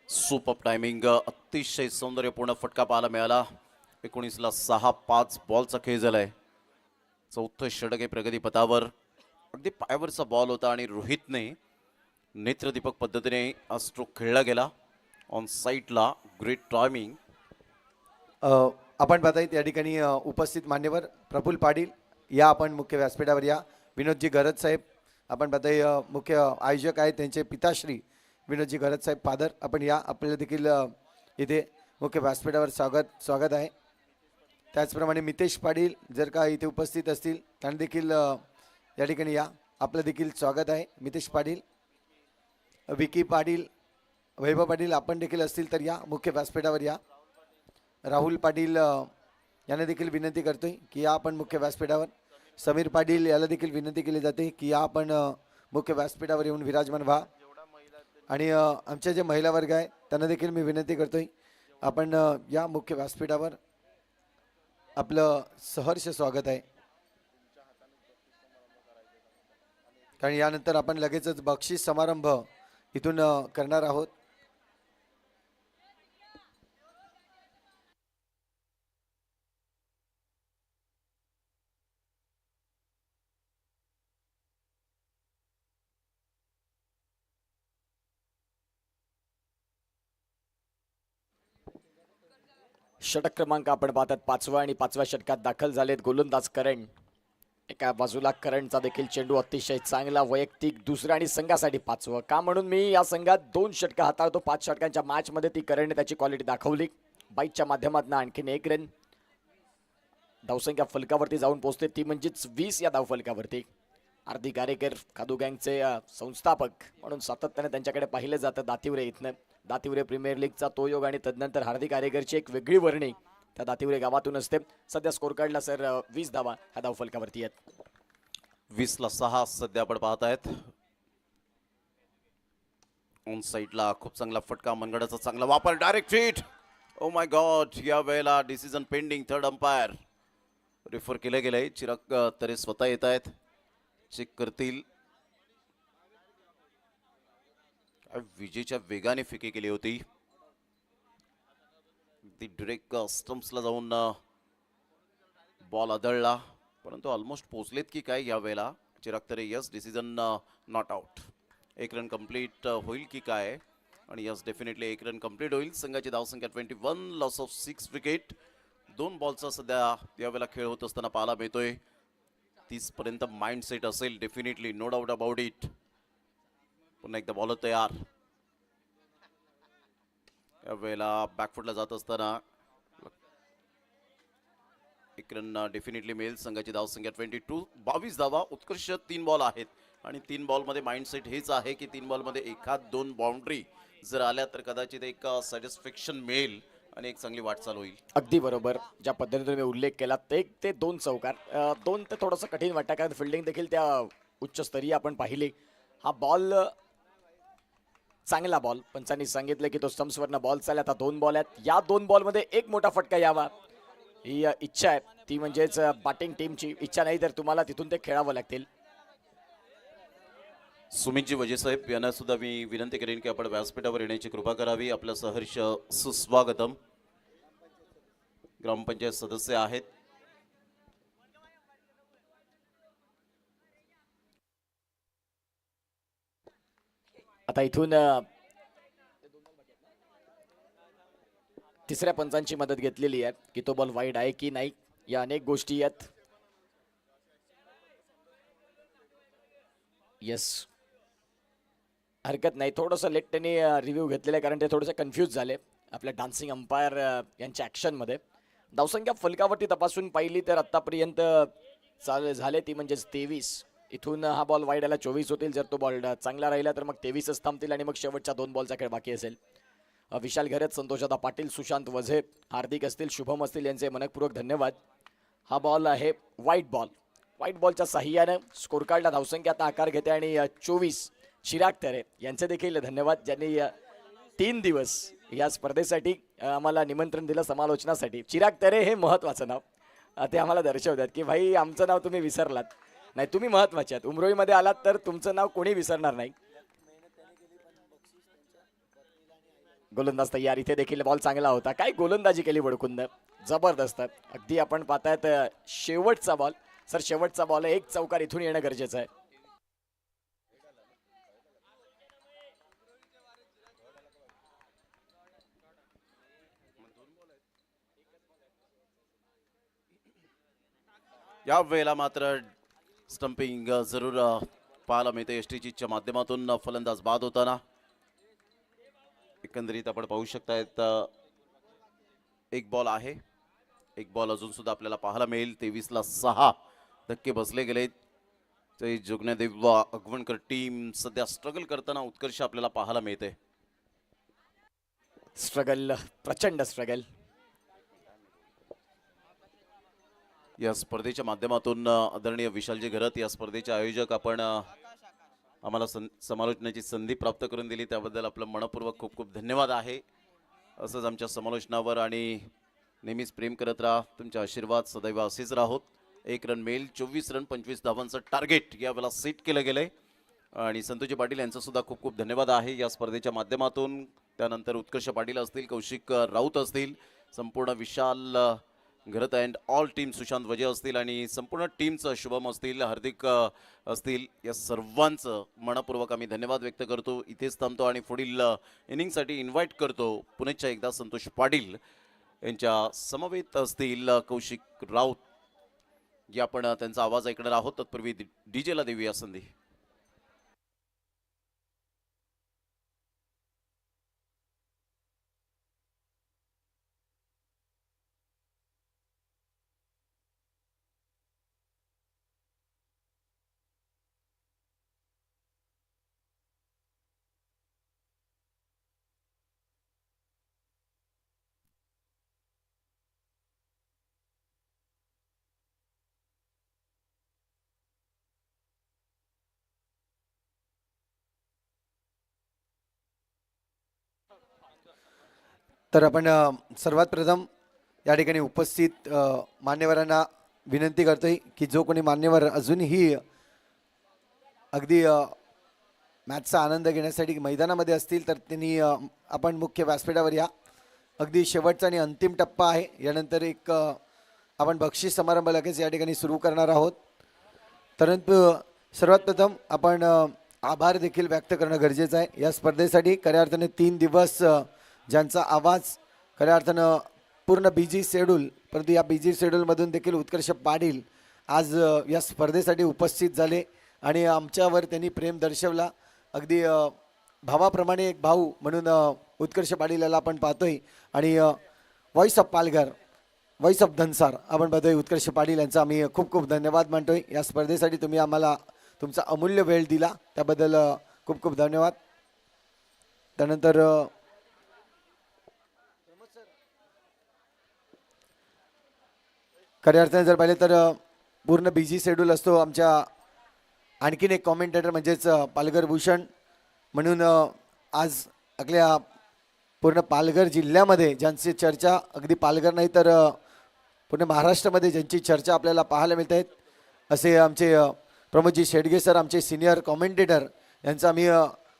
Super timing. अतिशय सौंदर्यपूर्ण फटका पाहायला मिळाला. 19ला 6-5 बॉलचा खेळ झालाय. चौथं षटक आहे प्रगतीपथावर. अगदी पायावरचा बॉल होता आणि रोहितने नेत्रदीपक पद्धतीने हा स्ट्रोक खेळला गेला. ऑन साईडला ग्रेट टायमिंग. आपण पाहता या ठिकाणी उपस्थित मान्यवर प्रफुल्ल पाटील या आपण मुख्य व्यासपीठावर या. विनोदजी गरज साहेब आपण पाहताय मुख्य आयोजक आहेत त्यांचे पिताश्री विनोदजी गरज साहेब फादर आपण या. आपल्याला देखील इथे मुख्य व्यासपीठावर स्वागत आहे. त्याचप्रमाणे मितेश पाटील जर का इथे उपस्थित असतील त्यांना देखील या ठिकाणी या. आपलं देखील स्वागत आहे. मितेश पाटील, विकी पाटील, वैभव पाटील आपण देखील असतील तर या मुख्य व्यासपीठावर या. राहुल पाटील यांना देखील विनंती करतोय की या आपण मुख्य व्यासपीठावर. समीर पाटील याला देखील विनंती केली जाते की या आपण मुख्य व्यासपीठावर येऊन विराजमान व्हा. आणि आमचे जे महिला वर्ग आहे त्यांना देखील मी विनंती करतोय आपण या मुख्य व्यासपीठावर. आपलं सहर्ष स्वागत आहे. कारण यानंतर आपण लगेचच बक्षीस समारंभ इथून करणार आहोत. षटक क्रमांक आपण पाहतात 5व्या आणि 5व्या षटकात दाखल झालेत गोलंदाज करण. एका बाजूला करणचा देखील चेंडू अतिशय चांगला वैयक्तिक दुसरा आणि संघासाठी 5वं. का म्हणून मी या संघात 2 षटकं हाताळतो. 5 षटकांच्या मॅचमध्ये ती करणने त्याची क्वालिटी दाखवली. बाईकच्या माध्यमातून आणखीन 1 रन. धावसंख्या फलकावरती जाऊन पोहोचते ती म्हणजेच 20 या धावफलकावरती. हार्दिक गारेकर कादू गँगचे संस्थापक म्हणून सातत्याने त्यांच्याकडे पाहिलं जातं. दातिवरे इथनं दातिवरे प्रीमियर लीगचा तो योग आणि तदनंतर हार्दिक गारेकरची एक वेगळी वर्णी त्या दातिवरे गावातून असते. सध्या स्कोर कार्डला सर 20 धावा ह्या धावफलकावरती आहेत. 20ला 6 सध्या आपण पाहत आहेत. ऑन साईडला खूप चांगला फटका, मनगडाचा चांगला वापर, direct hit. Oh my God, या वेळेला decision pending. Third umpire refer केलं गेलंय. चिराग तरे स्वतः येत आहेत, चेक करतील. विजेच्या वेगाने फिकी केली होती ती. डिरेक्ट स्टंप्सला जाऊन बॉल आदळला, परंतु ऑलमोस्ट पोहोचलेत की काय या वेळेला Chirag Tare. Yes, decision not out. 1 run complete होईल की काय? आणि यस, डेफिनेटली 1 रन कंप्लीट होईल. संघाची धावसंख्या 21, लॉस ऑफ 6 विकेट. 2 बॉलचा सध्या यावेळेला खेळ होत असताना पाहायला मिळतोय. 30 पर्यंत माइंड सेट असेल definitely, no doubt about it. पुन्हा एकदा बॉलर तयार. यावेळेला बॅकफुटला जात असताना 1 रन डेफिनेटली मिळेल. संघाची धावसंख्या 22, 22 धावा. उत्कृष्ट 3 बॉल आहेत आणि 3 बॉलमध्ये माइंडसेट हेच आहे की 3 बॉलमध्ये 1-2 बाउंड्री जर आल्या तर कदाचित एक सॅटिस्फॅक्शन मिळेल आणि एक चांगली वाटचाल होईल. अगदी बरोबर. ज्या पद्धतीने तुम्ही उल्लेख केला 1 ते 2 चौकार. 2 ते थोडंसं कठीण वाटतं कारण फिल्डिंग देखील त्या उच्चस्तरीय आपण पाहिली. हा बॉल चांगला बॉल, पंचांनी सांगितलं की तो स्टम्प्सवरनं बॉल चालला. आता 2 बॉल आहेत. या 2 बॉलमध्ये एक मोठा फटका यावा ही इच्छा आहे. ती म्हणजेच बॅटिंग टीमची इच्छा नाही तर तुम्हाला तिथून ते खेळावं लागतील. सुमितजी वजे साहेब यांना सुद्धा मी विनंती करेन की आपण व्यासपीठावर येण्याची कृपा करावी. आपलं सहर्ष सुस्वागतम. ग्रामपंचायत सदस्य आहेत. आता इथून तिसऱ्या पंचांची मदत घेतलेली आहे की तो बॉल वाईड आहे की नाही. या अनेक गोष्टी आहेत. येस, हरकत नाही. थोडंसं लेट त्यांनी रिव्ह्यू घेतलेलं आहे कारण ते थोडेसे कन्फ्यूज झाले आपल्या डान्सिंग अंपायर यांच्या ॲक्शनमध्ये. धावसंख्या फलकावरती तपासून पाहिली तर आत्तापर्यंत झाले ती म्हणजेच 23. इथून हा बॉल वाईड आला 24 होतील. जर तो बॉल चांगला राहिला तर मग 23च थांबतील आणि मग शेवटच्या 2 बॉलचा खेळ बाकी असेल. विशाल घरत, संतोषदा पाटील, सुशांत वझे, हार्दिक असतील, शुभम असतील यांचे मनपूर्वक धन्यवाद. हा बॉल आहे व्हाईट बॉल. व्हाईट बॉलच्या साह्यानं स्कोर कार्डला धावसंख्या आता आकार घेते आणि 24 चिराग तरे यांचे देखील धन्यवाद ज्यांनी 3 दिवस या स्पर्धेसाठी आम्हाला निमंत्रण दिलं समालोचनासाठी. चिराग तरे हे महत्त्वाचं नाव ते आम्हाला दर्शवतात की भाई आमचं नाव तुम्ही विसरलात नाही, तुम्ही महत्त्वाचे आहात. उमरोईमध्ये आलात तर तुमचं नाव कोणी विसरणार नाही. गोलंदाज तयार. इथे देखील बॉल चांगला होता. काय गोलंदाजी केली वडकुंद. जबरदस्त. अगदी आपण पाहतायत शेवटचा बॉल. सर शेवटचा बॉल आहे, एक चौकार इथून येणं गरजेचं आहे. या वेळेला मात्र स्टंपिंग जरूर पाहायला मिळते एस टी चीच्या माध्यमातून फलंदाज बाद होताना. एकंदरीत आपण पाहू शकतायत एक बॉल आहे, एक बॉल अजून सुद्धा आपल्याला पाहायला मिळेल. 23ला 6 धक्के बसले गेलेत. ते जोगण्यादेव अगवणकर टीम सध्या स्ट्रगल करताना उत्कर्ष आपल्याला पाहायला मिळते. स्ट्रगल, प्रचंड स्ट्रगल. या स्पर्धेच्या माध्यमातून आदरणीय विशालजी घरत या स्पर्धेचे आयोजक आपण आम्हाला समालोचनाची संधी प्राप्त करून दिली त्याबद्दल आपलं मनपूर्वक खूप खूप धन्यवाद आहे. असंच आमच्या समालोचनावर आणि नेहमीच प्रेम करत राहा. तुमचे आशीर्वाद सदैव असेच राहोत. 1 रन मिळेल. 24 रन 25 धावांचं टार्गेट यावेळेला सेट केलं गेलंय आणि संतोषजी पाटील यांचा सुद्धा खूप खूप धन्यवाद आहे या स्पर्धेच्या माध्यमातून. त्यानंतर उत्कर्ष पाटील असतील, कौशिक राऊत असतील, संपूर्ण विशाल घरत अँड ऑल टीम, सुशांत वजे असतील आणि संपूर्ण टीमचं शुभम असतील, हार्दिक असतील, या सर्वांचं मनपूर्वक आम्ही धन्यवाद व्यक्त करतो. इथेच थांबतो आणि पुढील इनिंगसाठी इन्व्हाइट करतो पुन्हा एकदा संतोष पाटील यांच्या समवेत असतील कौशिक राऊत. या आपण त्यांचा आवाज ऐकणार आहोत. तत्पूर्वी डीजेला देऊया संधी. तर आपण सर्वात प्रथम या ठिकाणी उपस्थित मान्यवरांना विनंती करतोय की जो कोणी मान्यवर अजूनही अगदी मॅचचा आनंद घेण्यासाठी मैदानामध्ये असतील तर त्यांनी आपण मुख्य व्यासपीठावर या. अगदी शेवटचा आणि अंतिम टप्पा आहे. यानंतर एक आपण बक्षीस समारंभ लगेच या ठिकाणी सुरू करणार आहोत. परंतु सर्वात प्रथम आपण आभार देखील व्यक्त करणं गरजेचं आहे. या स्पर्धेसाठी खऱ्या अर्थाने 3 दिवस ज्यांचा आवाज खऱ्या अर्थानं पूर्ण बिझी शेड्यूल, परंतु या बिझी शेड्यूलमधून देखील उत्कर्ष पाटील आज या स्पर्धेसाठी उपस्थित झाले आणि आमच्यावर त्यांनी प्रेम दर्शवला. अगदी भावाप्रमाणे एक भाऊ म्हणून उत्कर्ष पाटील याला आपण पाहतोय आणि voice of Palghar, voice of Dhansar आपण पाहतोय उत्कर्ष पाटील यांचा आम्ही खूप खूप धन्यवाद मानतोय. या स्पर्धेसाठी तुम्ही आम्हाला तुमचा अमूल्य वेळ दिला त्याबद्दल खूप खूप धन्यवाद. त्यानंतर खऱ्या अर्थाने जर पाहिले तर पूर्ण बिझी शेड्यूल असतो आमच्या आणखीन एक कॉमेंटेटर म्हणजेच पालघर भूषण म्हणून आज आपल्या पूर्ण पालघर जिल्ह्यामध्ये ज्यांची चर्चा अगदी पालघर नाही तर पूर्ण महाराष्ट्रामध्ये ज्यांची चर्चा आपल्याला पाहायला मिळत आहेत असे आमचे प्रमोदजी शेडगे सर, आमचे सिनियर कॉमेंटेटर, यांचा आम्ही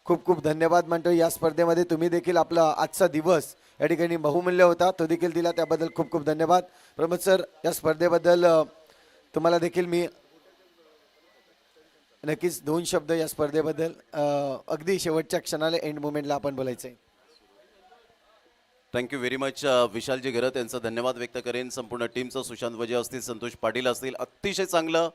खूप खूप धन्यवाद मानतो. या स्पर्धेमध्ये तुम्ही देखील आपला आजचा दिवस या ठिकाणी बहुमूल्य होता तो देखील दिला त्याबद्दल खूप खूप धन्यवाद. प्रमोद सर, या स्पर्धेबद्दल तुम्हाला देखील मी नक्कीच 2 शब्द या स्पर्धेबद्दल अगदी शेवटच्या क्षणाला एंड मोमेंटला आपण बोलायचं आहे. Thank you very much. विशालजी घरत यांचा धन्यवाद व्यक्त करेन. संपूर्ण टीमचं, सुशांत वजे असतील, संतोष पाटील असतील, अतिशय चांगलं,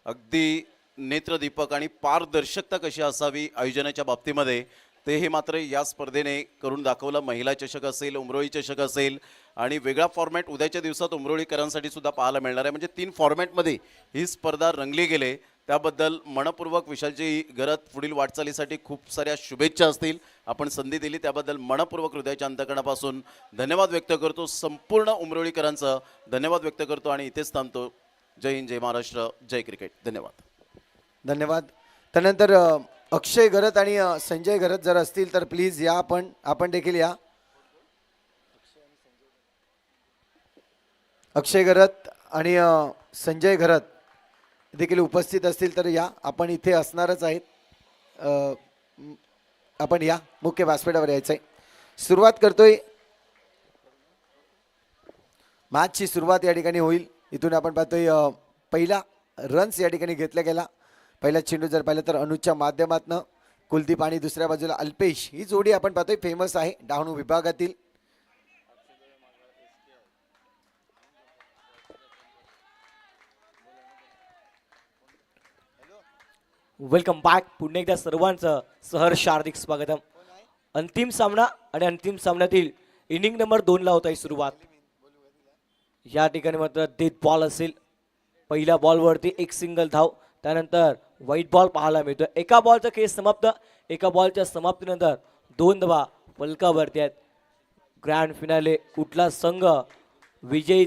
अगदी नेत्रदीपक आणि पारदर्शकता कशी असावी आयोजनाच्या बाबतीमध्ये ते हे मात्र या स्पर्धेने करून दाखवलं. महिला चषक असेल, उमरोळी चषक असेल आणि वेगळा फॉर्मॅट उद्याच्या दिवसात उमरोळीकरांसाठी सुद्धा पाहायला मिळणार आहे. म्हणजे 3 फॉर्मॅटमध्ये ही स्पर्धा रंगली गेले त्याबद्दल मनपूर्वक विशालजी घरत पुढील वाटचालीसाठी खूप साऱ्या शुभेच्छा असतील. आपण संधी दिली त्याबद्दल मनपूर्वक हृदयाच्या अंतकरणापासून धन्यवाद व्यक्त करतो. संपूर्ण उमरोळीकरांचं धन्यवाद व्यक्त करतो आणि इथेच थांबतो. जय हिंद, जय महाराष्ट्र, जय क्रिकेट. धन्यवाद. धन्यवाद. त्यानंतर अक्षय घरत आणि संजय घरत जर असतील तर प्लीज या, आपण देखील या. अक्षय घरत आणि संजय घरत देखील उपस्थित असतील तर या. आपण इथे असणारच आहेत. आपण या, मुख्य व्यासपीठावर यायचं आहे. सुरुवात करतोय मॅचची सुरुवात या ठिकाणी होईल. इथून आपण पाहतोय पहिला रन्स या ठिकाणी घेतला गेला. पहिला चेंडू जर पाहिलं तर अनुजच्या माध्यमातनं कुलदीप आणि दुसऱ्या बाजूला अल्पेश, ही जोडी आपण पाहतोय फेमस आहे डहाणू विभागातील. Welcome back. पुन्हा एकदा सर्वांचं सहर्ष हार्दिक स्वागतम. अंतिम सामना आणि अंतिम सामन्यातील इनिंग नंबर 2 ला होत आहे सुरुवात. या ठिकाणी मात्र डेथ बॉल असेल. पहिल्या बॉलवरती एक सिंगल धाव, त्यानंतर व्हाईट बॉल पाहायला मिळतो. एका बॉलचा खेळ समाप्त. एका बॉलच्या समाप्तीनंतर 2 धावा फलकावरती आहेत. ग्रँड फिनाले कुठला संघ विजयी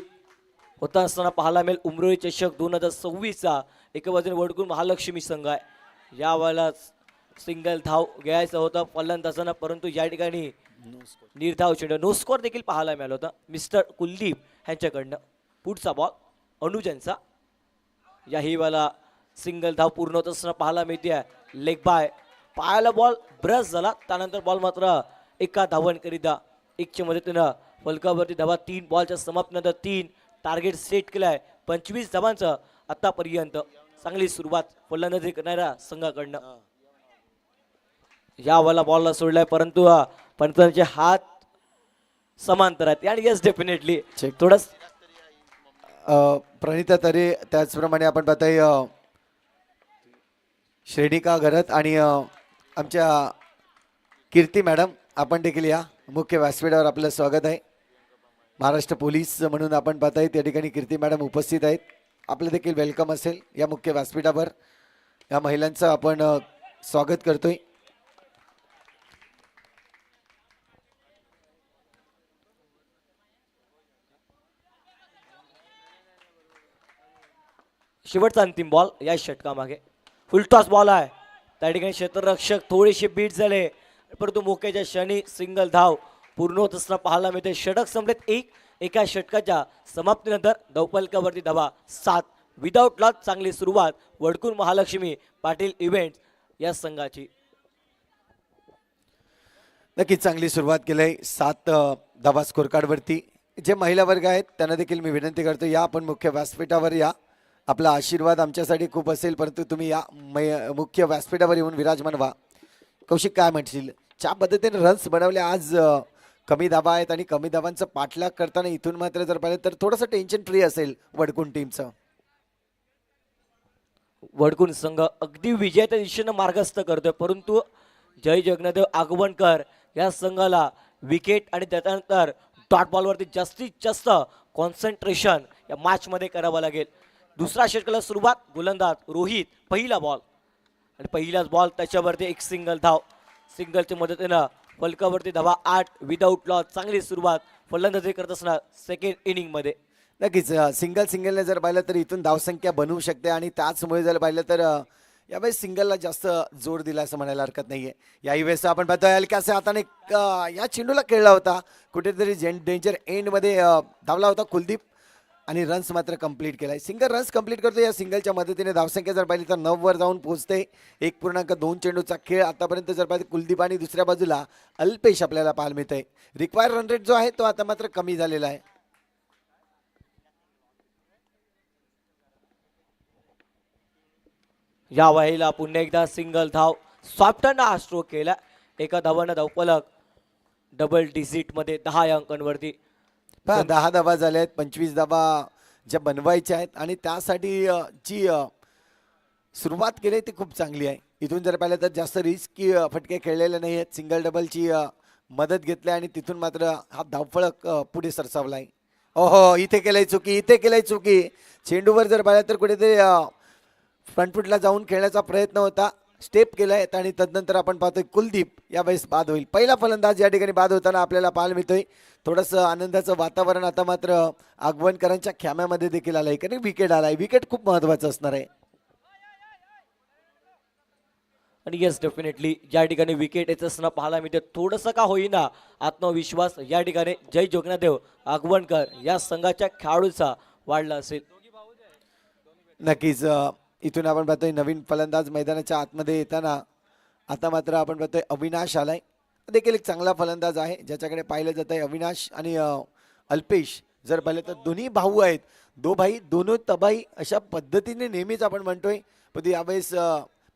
होता असताना पाहायला मिळेल. उमरोळी चषक 2026चा एका बाजूने वडकून महालक्ष्मी संघ आहे. या वेळेला सिंगल धाव घ्यायचा होता फलंदाजांना, परंतु या ठिकाणी निर्धाव चेंडू नो स्कोअर देखील पाहायला मिळाला होता मिस्टर कुलदीप यांच्याकडनं. पुढचा बॉल अनुजनचा. याही वेळेला सिंगल धाव पूर्ण होत असताना पाहायला मिळते. लेग बाय पायाला बॉल ब्रश झाला, त्यानंतर बॉल मात्र एका धावांकरिता एकच्या मदतीनं फलकावरती धावा. 3 बॉलच्या समाप्तीनंतर 3 टार्गेट सेट केलं आहे. 25 धावांचं आतापर्यंत. चांगली सुरुवात फलंदाजी करणाऱ्या संघाकडनं. या वेळेला बॉलला सोडलाय, परंतु पंचांचे हात समांतर आहेत. आणि येस डेफिनेटली थोडंच प्रणिता तरे, त्याचप्रमाणे आपण पाहतोय श्रेणिका घरत आणि आमच्या कीर्ती मॅडम, आपण देखील या मुख्य व्यासपीठावर आपलं स्वागत आहे. महाराष्ट्र पोलीस म्हणून आपण पाहताय त्या ठिकाणी कीर्ती मॅडम उपस्थित आहेत. आपलं देखील वेलकम असेल या मुख्य व्यासपीठावर. या महिलांचं आपण स्वागत करतोय. शेवटचा अंतिम बॉल या षटकामागे. फुलटॉस बॉल आहे. त्या ठिकाणी क्षेत्ररक्षक थोडेसे बीट झाले, परंतु मोक्याच्या क्षणी सिंगल धाव पूर्ण होत असताना पाहायला मिळते. षटक संपलेत. एका षटकाच्या समाप्तीनंतर धावफलकावरती धावा 7 विदाउट लॉस. चांगली सुरुवात वडकून महालक्ष्मी पाटील इव्हेंट्स या संघाची. नक्कीच चांगली सुरुवात केली. 7 धावा स्कोर कार्डवरती. जे महिला वर्ग आहेत त्यांना देखील मी विनंती करतो, या आपण मुख्य व्यासपीठावर या. आपला आशीर्वाद आमच्यासाठी खूप असेल, परंतु तुम्ही या मुख्य व्यासपीठावर येऊन विराजमान व्हा. कौशिक, काय म्हणशील? ज्या पद्धतीने रन्स बनवले आज, कमी धाबा आहेत आणि कमी धाबांचं पाठलाग करताना इथून मात्र जर पाहिलं तर थोडंसं टेन्शन फ्री असेल वडकून टीमचं. वडकून संघ अगदी विजयाच्या दिशेनं मार्गस्थ करतोय, परंतु जय जगन्नाथदेव आगवणकर या संघाला विकेट आणि त्याच्यानंतर डॉट बॉलवरती जास्तीत जास्त कॉन्सन्ट्रेशन या मॅचमध्ये करावं लागेल. दुसरा षटकाला सुरुवात. गोलंदाज रोहित. पहिला बॉल आणि पहिलाच बॉल, त्याच्यावरती एक सिंगल धाव. सिंगलच्या मदतीनं फलकावरती धावा 8 विदाउट लॉस. चांगली सुरुवात फलंदाजी करत असणार सेकंड इनिंगमध्ये. नक्कीच सिंगलने जर पाहिलं तर इथून धावसंख्या बनवू शकते आणि त्याचमुळे जर पाहिलं तर यावेळेस सिंगलला जास्त जोर दिला असं म्हणायला हरकत नाहीये. याही वेळेस आपण पाहतोय हलक्याच्या हाताने या चेंडूला खेळला होता, कुठेतरी डेंजर एंडमध्ये धावला होता कुलदीप आणि रन्स मात्र कंप्लीट केलाय. सिंगल रन्स कंप्लीट करतो. या सिंगलच्या मदतीने धावसंख्या जर पाहिली तर 9 वर जाऊन पोहोचते. 1.2 चेंडूचा खेळ आतापर्यंत जर पाहिजे कुलदीप आणि दुसऱ्या बाजूला अल्पेश आपल्याला पाहायला मिळतंय. रिक्वायर रन रेट जो आहे तो आता मात्र कमी झालेला आहे. या वेळेला पुन्हा एकदा सिंगल धाव. सॉफ्टनं हा स्ट्रोक केला. एका धावानं धावफलक डबल डिजिटमध्ये 10 या अंकांवरती. 10 धावा झाल्या आहेत. 25 धावा ज्या बनवायच्या आहेत आणि त्यासाठी जी सुरुवात केली ती खूप चांगली आहे. इथून जर पाहिलं तर जास्त रिस्की फटके खेळलेले नाही आहेत. सिंगल डबलची मदत घेतली आणि तिथून मात्र हा धावफलक पुढे सरसावलाय. ओहो, इथे केलंय चुकी. चेंडूवर जर पाहिलं तर कुठेतरी फ्रंटफुटला जाऊन खेळण्याचा प्रयत्न होता. स्टेप केलाय आणि तदनंतर आपण पाहतोय कुलदीप यावेळेस बाद होईल. पहिला फलंदाज या ठिकाणी बाद होताना आपल्याला पाहायला मिळतोय. थोडंसं आनंदाचं वातावरण आता मात्र आगवणकरांच्या खेम्यामध्ये देखील आलंय, कारण विकेट आलाय. विकेट खूप महत्वाचं असणार आहे. आणि येस डेफिनेटली ज्या ठिकाणी विकेट येत असताना पाहायला मिळते, थोडंसं का होईना आत्मविश्वास या ठिकाणी जय जगन्नाथदेव आगवणकर या संघाच्या खेळाडूचा वाढला असेल. नक्कीच इथून आपण पाहतोय नवीन फलंदाज मैदानाच्या आतमध्ये येताना आता मात्र आपण पाहतोय अविनाश आलाय. देखील एक चांगला फलंदाज आहे ज्याच्याकडे पाहिलं जात आहे. अविनाश आणि अल्पेश जर पाहिलं तर दोन्ही भाऊ आहेत, दो भाई दोनो तबाई अशा पद्धतीने नेहमीच आपण म्हणतोय. पण यावेळेस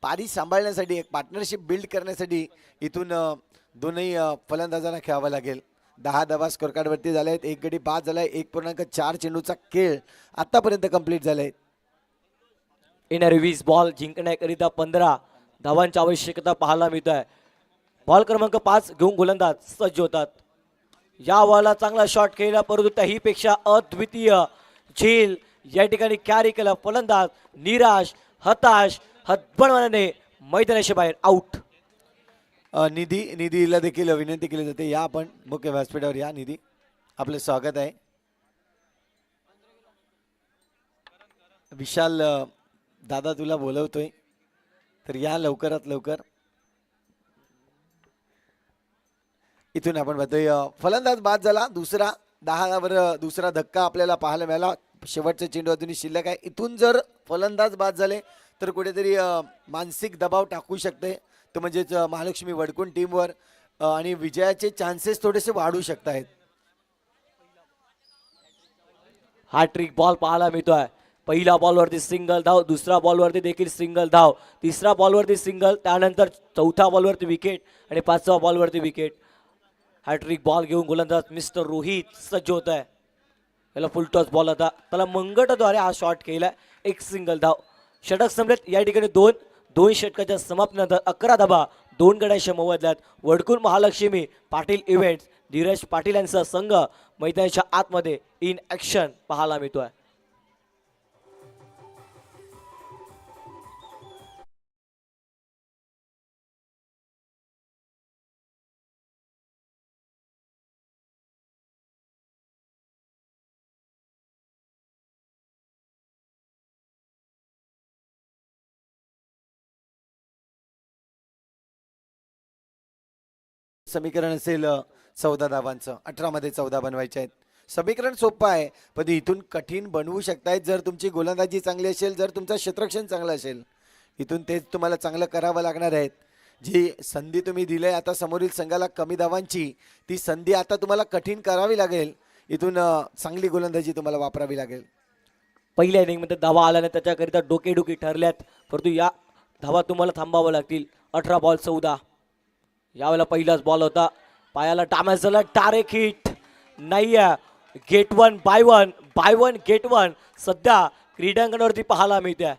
पारी सांभाळण्यासाठी एक पार्टनरशिप बिल्ड करण्यासाठी इथून दोन्ही फलंदाजांना खेळावं लागेल. 10 धावा स्कोर कार्डवरती झाल्या आहेत. एक गडी बाद झालाय. 1.4 चेंडूचा खेळ आतापर्यंत कंप्लीट झालाय. येणारे 20 बॉल जिंकण्याकरिता 15 धावांची आवश्यकता पाहायला मिळत आहे. बॉल क्रमांक 5 घेऊन गोलंदाज सज्ज होतात. या बॉलला चांगला शॉट केला, परंतु त्याहीपेक्षा अद्वितीय झेल या ठिकाणी कॅरी केला. फलंदाज निराश, हताश, हतबलपणाने मैदानाच्या बाहेर आउट. निधीला देखील विनंती केली जाते, या आपण मुख्य व्यासपीठावर या. निधी, आपलं स्वागत आहे. विशाल दादा तुला बोलवतोय, तर या लवकरात लवकर. इथून आपण बघतोय फलंदाज बाद झाला. दुसरा 10वर दुसरा धक्का आपल्याला पाहायला मिळाला. शेवटचा चेंडू अजूनही शिल्लक आहे. इथून जर फलंदाज बाद झाले तर कुठेतरी मानसिक दबाव टाकू शकते, तो म्हणजेच महालक्ष्मी वडकुण टीमवर, आणि विजयाचे चान्सेस थोडेसे वाढू शकत आहेत. हॅट्रिक बॉल पाहायला मिळतोय. पहिल्या बॉलवरती सिंगल धाव, दुसऱ्या बॉलवरती देखील सिंगल धाव, तिसऱ्या बॉलवरती सिंगल, त्यानंतर चौथ्या बॉलवरती विकेट आणि 5व्या बॉलवरती विकेट. हॅट्रिक बॉल घेऊन गोलंदाज मिस्टर रोहित सज्ज होत आहे. याला फुल टॉस बॉल होता, त्याला मंगटद्वारे हा शॉट केला. एक सिंगल धाव. षटक संपलेत. या ठिकाणी दोन षटकाच्या समाप्तीनंतर 11 धावा 2 गड्यांच्या मोबदल्यात वडकुल महालक्ष्मी पाटील इव्हेंट्स धीरज पाटील यांचा संघ मैदानाच्या आतमध्ये इन ॲक्शन पाहायला मिळतोय. समीकरण असेल 14 धावांचं. 18 मध्ये 14 बनवायचे आहेत. समीकरण सोपं आहे, पण इथून कठीण बनवू शकतायत जर तुमची गोलंदाजी चांगली असेल, जर तुमचं क्षेत्ररक्षण चांगलं असेल. इथून तेच तुम्हाला चांगलं करावं लागणार आहेत. जी संधी तुम्ही दिली आता समोरील संघाला कमी धावांची, ती संधी आता तुम्हाला कठीण करावी लागेल. इथून चांगली गोलंदाजी तुम्हाला वापरावी लागेल. पहिल्या इनिंगमध्ये धावा आल्याने त्याच्याकरिता डोकेडुकी ठरल्यात, परंतु या धावा तुम्हाला थांबावं लागतील. 18 बॉल 14. यावेळेला पहिलाच बॉल होता, पायाला डॅमेज झाला. डायरेक्ट हिट नाही आहे. गेट 1 बाय 1 गेट 1 सध्या क्रीडांगणावरती पाहायला मिळते.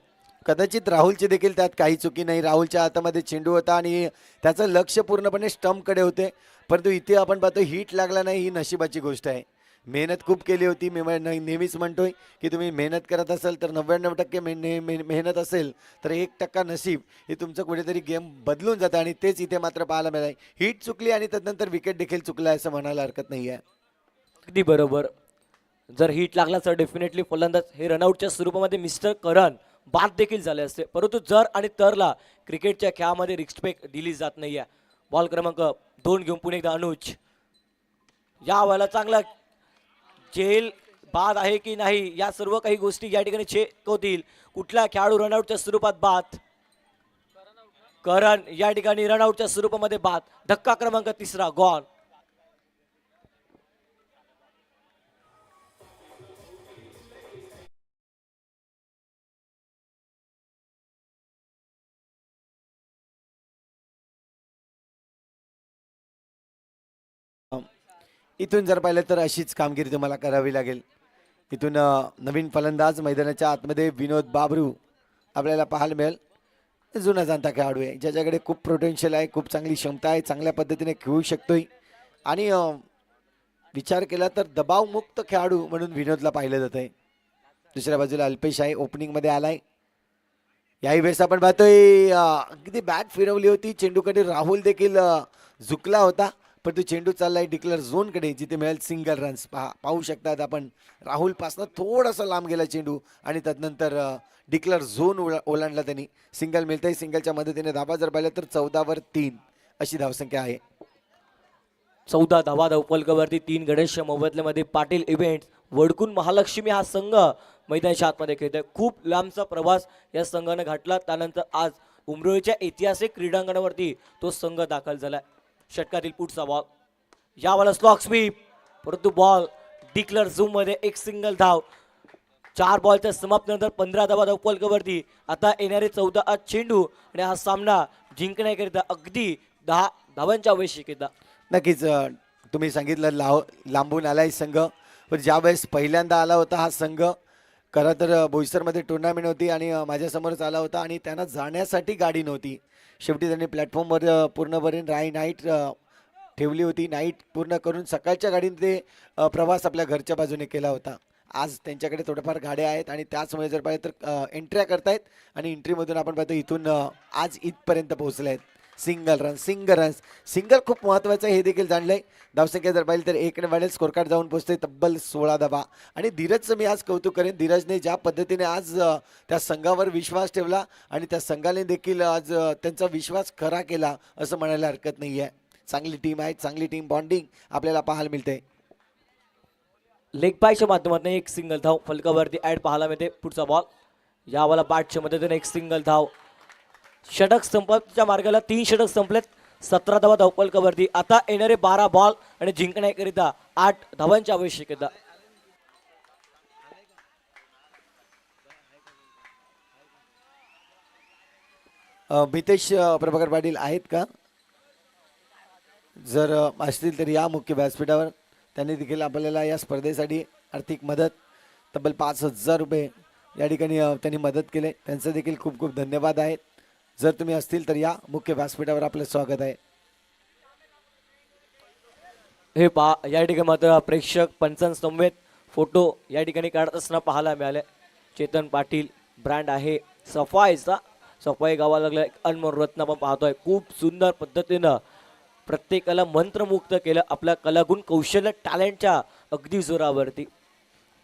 कदाचित राहुलची देखील त्यात काही चुकी नाही. राहुलच्या हातामध्ये चेंडू होता आणि त्याचं लक्ष पूर्णपणे स्टंपकडे होते, परंतु इथे आपण पाहतो हिट लागला नाही. ही नशिबाची गोष्ट आहे. मेहनत खूप केली होती. मी नेहमीच म्हणतोय की तुम्ही मेहनत करत असाल तर 99% मेहनत असेल तर 1% नशीब हे तुमचं कुठेतरी गेम बदलून जातं, आणि तेच इथे मात्र पाहायला मिळालं. हिट चुकली आणि त्यानंतर विकेट देखील चुकला असं म्हणायला हरकत नाही आहे. अगदी बरोबर. जर हिट लागला तर डेफिनेटली फलंदाज हे रनआउटच्या स्वरूपामध्ये मिस्टर करण बाद देखील झाले असते, परंतु जर आणि तरला क्रिकेटच्या खेळामध्ये रिस्पेक्ट दिली जात नाही आहे. बॉल क्रमांक 2 घेऊन पुन्हा एकदा अनुज. या वेळेला चांगला जेल बाद आहे की नाही या सर्व काही गोष्टी या ठिकाणी चेक होतील. कुठला खेळाडू रनआउटच्या स्वरूपात बाद? करण या ठिकाणी रनआउटच्या स्वरूपामध्ये बाद. धक्का क्रमांक 3 गॉल. इथून जर पाहिलं तर अशीच कामगिरी तुम्हाला करावी लागेल. इथून नवीन फलंदाज मैदानाच्या आतमध्ये विनोद बाबरू आपल्याला पाहायला मिळेल. जुना जाणता खेळाडू आहे, ज्याच्याकडे खूप पोटेन्शियल आहे, खूप चांगली क्षमता आहे, चांगल्या पद्धतीने खेळू शकतोय. आणि विचार केला तर दबावमुक्त खेळाडू म्हणून विनोदला पाहिलं जात आहे. दुसऱ्या बाजूला अल्पेश आहे, ओपनिंगमध्ये आलाय. याही वेळेस आपण पाहतोय किती बॅट फिरवली होती चेंडूकडे. राहुल देखील झुकला होता, पण तो चेंडू चाललाय डिक्लेअर झोनकडे, जिथे मिळेल सिंगल रन्स. पाहू शकतात आपण राहुलपासनं थोडासा लांब गेला चेंडू आणि त्यानंतर डिक्लेअर झोन ओलांडला त्यांनी. सिंगल मिळतंय. सिंगलच्या मदतीने धावा जर पाहिलं तर 14वर 3 अशी धावसंख्या आहे. 14 धावा धावफलकावरती 3 गणेश मोबदल्यामध्ये पाटील इव्हेंट्स वडकुन महालक्ष्मी हा संघ मैदानाच्या आतमध्ये खेळतोय. खूप लांबचा प्रवास या संघाने घातला. त्यानंतर आज उमरोळीच्या ऐतिहासिक क्रीडांगणावरती तो संघ दाखल झाला. षटकातील पुढचा बॉल. यावेळेला स्लॉक स्वीप, परंतु बॉल डिक्लर झूम मध्ये एक सिंगल धाव. 4 बॉलच्या समाप्तीनंतर 15 धावा धावफलकावरती. आता येणारे 14 चेंडू आणि हा सामना जिंकण्याकरिता अगदी 10 धावांच्या आवश्यकता. नक्कीच तुम्ही सांगितलं लांबून आलाय संघ, पण ज्यावेळेस पहिल्यांदा आला होता हा संघ, खरं तर बोईसरमध्ये टुर्नामेंट होती आणि माझ्यासमोरच आला होता आणि त्यांना जाण्यासाठी गाडी नव्हती. शेवटी त्यांनी प्लॅटफॉर्मवर पूर्णपणे नाईट ठेवली होती. नाईट पूर्ण करून सकाळच्या गाडीने ते प्रवास आपल्या घरच्या बाजूने केला होता. आज त्यांच्याकडे थोड्याफार गाड्या आहेत आणि त्याचमुळे जर पाहिजे तर एंट्र्या करतायत आणि एंट्रीमधून आपण पाहतो इथून आज इथपर्यंत पोहोचले आहेत. सिंगल खूप महत्त्वाचं आहे हे देखील जाणलंय. धावसंख्या जर पाहिली तर 1 वाढेल, स्कोर कार्ड जाऊन पोहोचते तब्बल 16 धावा. आणि धीरजचं मी आज कौतुक करेन. धीरजने ज्या पद्धतीने आज त्या संघावर विश्वास ठेवला आणि त्या संघाने देखील आज त्यांचा विश्वास खरा केला असं म्हणायला हरकत नाही आहे. चांगली टीम आहे, चांगली टीम बॉन्डिंग आपल्याला पाहायला मिळते. लेग बायच्या माध्यमातून एक सिंगल धाव फलकावरती ऍड पाहायला मिळते. पुढचा बॉल यावाला बॅटच्या मदतीने एक सिंगल धाव. षटक संपच्या मार्गाला 3 षटक संपलेत. 17 धावा धावफलकावरती. आता येणारे 12 बॉल आणि जिंकण्याकरिता 8 धावांची आवश्यकता. मितेश प्रभाकर पाटील आहेत का? जर असतील तर या मुख्य व्यासपीठावर. त्यांनी देखील आपल्याला या स्पर्धेसाठी आर्थिक मदत तब्बल 5,000 रुपये या ठिकाणी त्यांनी मदत केले. त्यांचं देखील खूप खूप धन्यवाद आहेत. जर तुम्ही असतील तर या मुख्य व्यासपीठावर आपलं स्वागत आहे. हे पहा या ठिकाणी मात्र प्रेक्षक पंचांसमवेत फोटो या ठिकाणी काढत असताना पाहायला मिळाले. चेतन पाटील ब्रँड आहे सफाईचा. सफाई गावाला लागला एक अनमोल रत्न आपण पाहतोय. खूप सुंदर पद्धतीनं प्रत्येकाला मंत्रमुक्त केलं आपल्या कलागुण कौशल्य टॅलेंटच्या अगदी जोरावरती.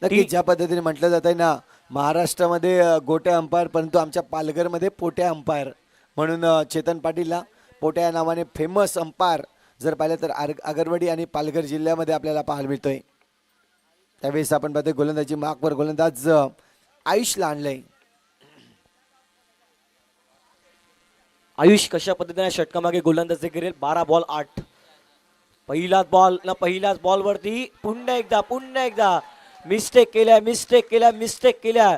नक्की ज्या पद्धतीने म्हटलं जात आहे ना, महाराष्ट्रामध्ये गोट्या अंपायर, परंतु आमच्या पालघरमध्ये पोट्या अंपायर म्हणून चेतन पाटीलला पोट्या या नावाने फेमस अंपायर जर पाहिलं तर आगरवाडी आणि पालघर जिल्ह्यामध्ये आपल्याला पाहायला मिळतोय. त्यावेळेस आपण पाहतोय गोलंदाजी मार्कवर गोलंदाज आयुषला आणलंय. आयुष कशा पद्धतीने षटकामागे गोलंदाजी करेल. 12 बॉल 8. पहिल्याच बॉलवरती पुन्हा एकदा मिस्टेक केल्या.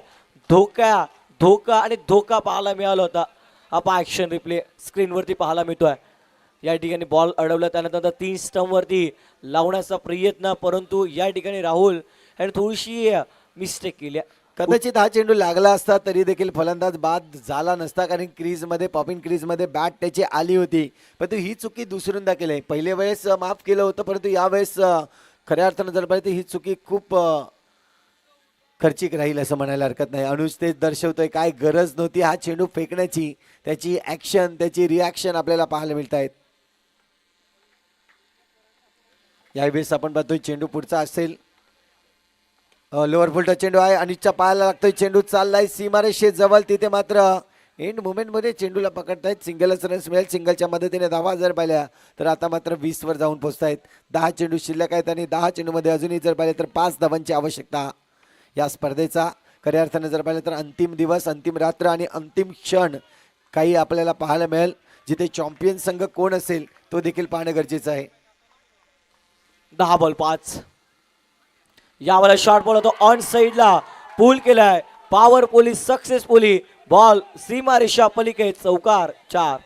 धोका आणि धोका पाहायला मिळाला होता. आपण ॲक्शन रिप्ले स्क्रीनवरती पाहायला मिळतोय. या ठिकाणी बॉल अडवला, त्यानंतर 3 स्टंपवरती लावण्याचा प्रयत्न, परंतु या ठिकाणी राहुल यांनी थोडीशी मिस्टेक केली. कदाचित हा चेंडू लागला असता तरी देखील फलंदाज बाद झाला नसता, कारण क्रीजमध्ये पॉपिंग क्रीजमध्ये बॅट त्याची आली होती. परंतु ही चुकी दुसऱ्यांदा केली. पहिल्या वेळेस माफ केलं होतं, परंतु यावेळेस खऱ्या अर्थानं जर पाहिजे ही चुकी खूप खर्चिक राहील असं म्हणायला हरकत नाही. अनुज तेच दर्शवतोय काय गरज नव्हती हा चेंडू फेकण्याची. त्याची ॲक्शन, त्याची रिॲक्शन आपल्याला पाहायला मिळत आहेत. यावेळेस आपण पाहतोय चेंडू पुढचा असेल. लोअर फुलचा चेंडू आहे. अनुजच्या पायाला लागतोय. चेंडू चाललाय सीमारेषे जवळ. तिथे मात्र एंड मुवमेंटमध्ये चेंडूला पकडतायत. सिंगलच रन्स मिळेल. सिंगलच्या मदतीने धावा जर पाहिल्या तर आता मात्र 20 वर जाऊन पोहोचतायत. 10 चेंडू शिल्लक आहेत आणि 10 चेंडूमध्ये अजूनही जर पाहिले तर 5 धावांची आवश्यकता. या स्पर्धेचा खऱ्या अर्थाने जर पाहिलं तर अंतिम दिवस, अंतिम रात्र आणि अंतिम क्षण काही आपल्याला पाहायला मिळेल, जिथे चॅम्पियन संघ कोण असेल तो देखील पाहणं गरजेचं आहे. 10 बॉल 5. यावाला शॉर्ट बॉल होतो ऑन साइडला पूल केलाय. पॉवरफुली सक्सेसफुली बॉल सीमारेषा पलीकडे चौकार 4.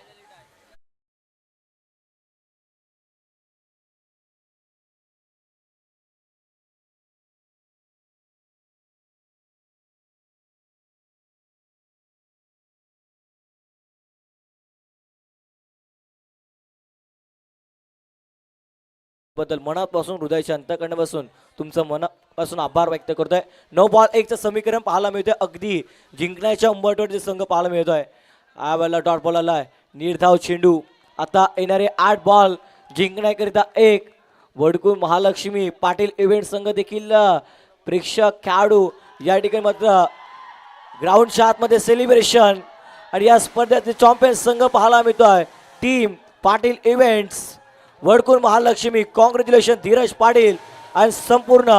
बद्दल मनापासून हृदयाच्या अंतःकरणापासून तुमचं मनापासून आभार व्यक्त करतोय. 9 बॉल 1चं समीकरण पाहायला मिळतोय. अगदी जिंकण्याच्या उंबरठ्यावर जे संघ पाहायला मिळतोय. यावेळेला डॉट बॉल आलाय. निर्धाव चेंडू. आता येणारे 8 बॉल जिंकण्याकरिता 1. वडकून महालक्ष्मी पाटील इव्हेंट संघ देखील प्रेक्षक खेळाडू या ठिकाणी मात्र ग्राउंडच्या आतमध्ये सेलिब्रेशन आणि या स्पर्धेचे चॅम्पियन संघ पाहायला मिळतोय. Team Patil events Vadkun Mahalakshmi. Congratulation Dhiraj Patil आणि संपूर्ण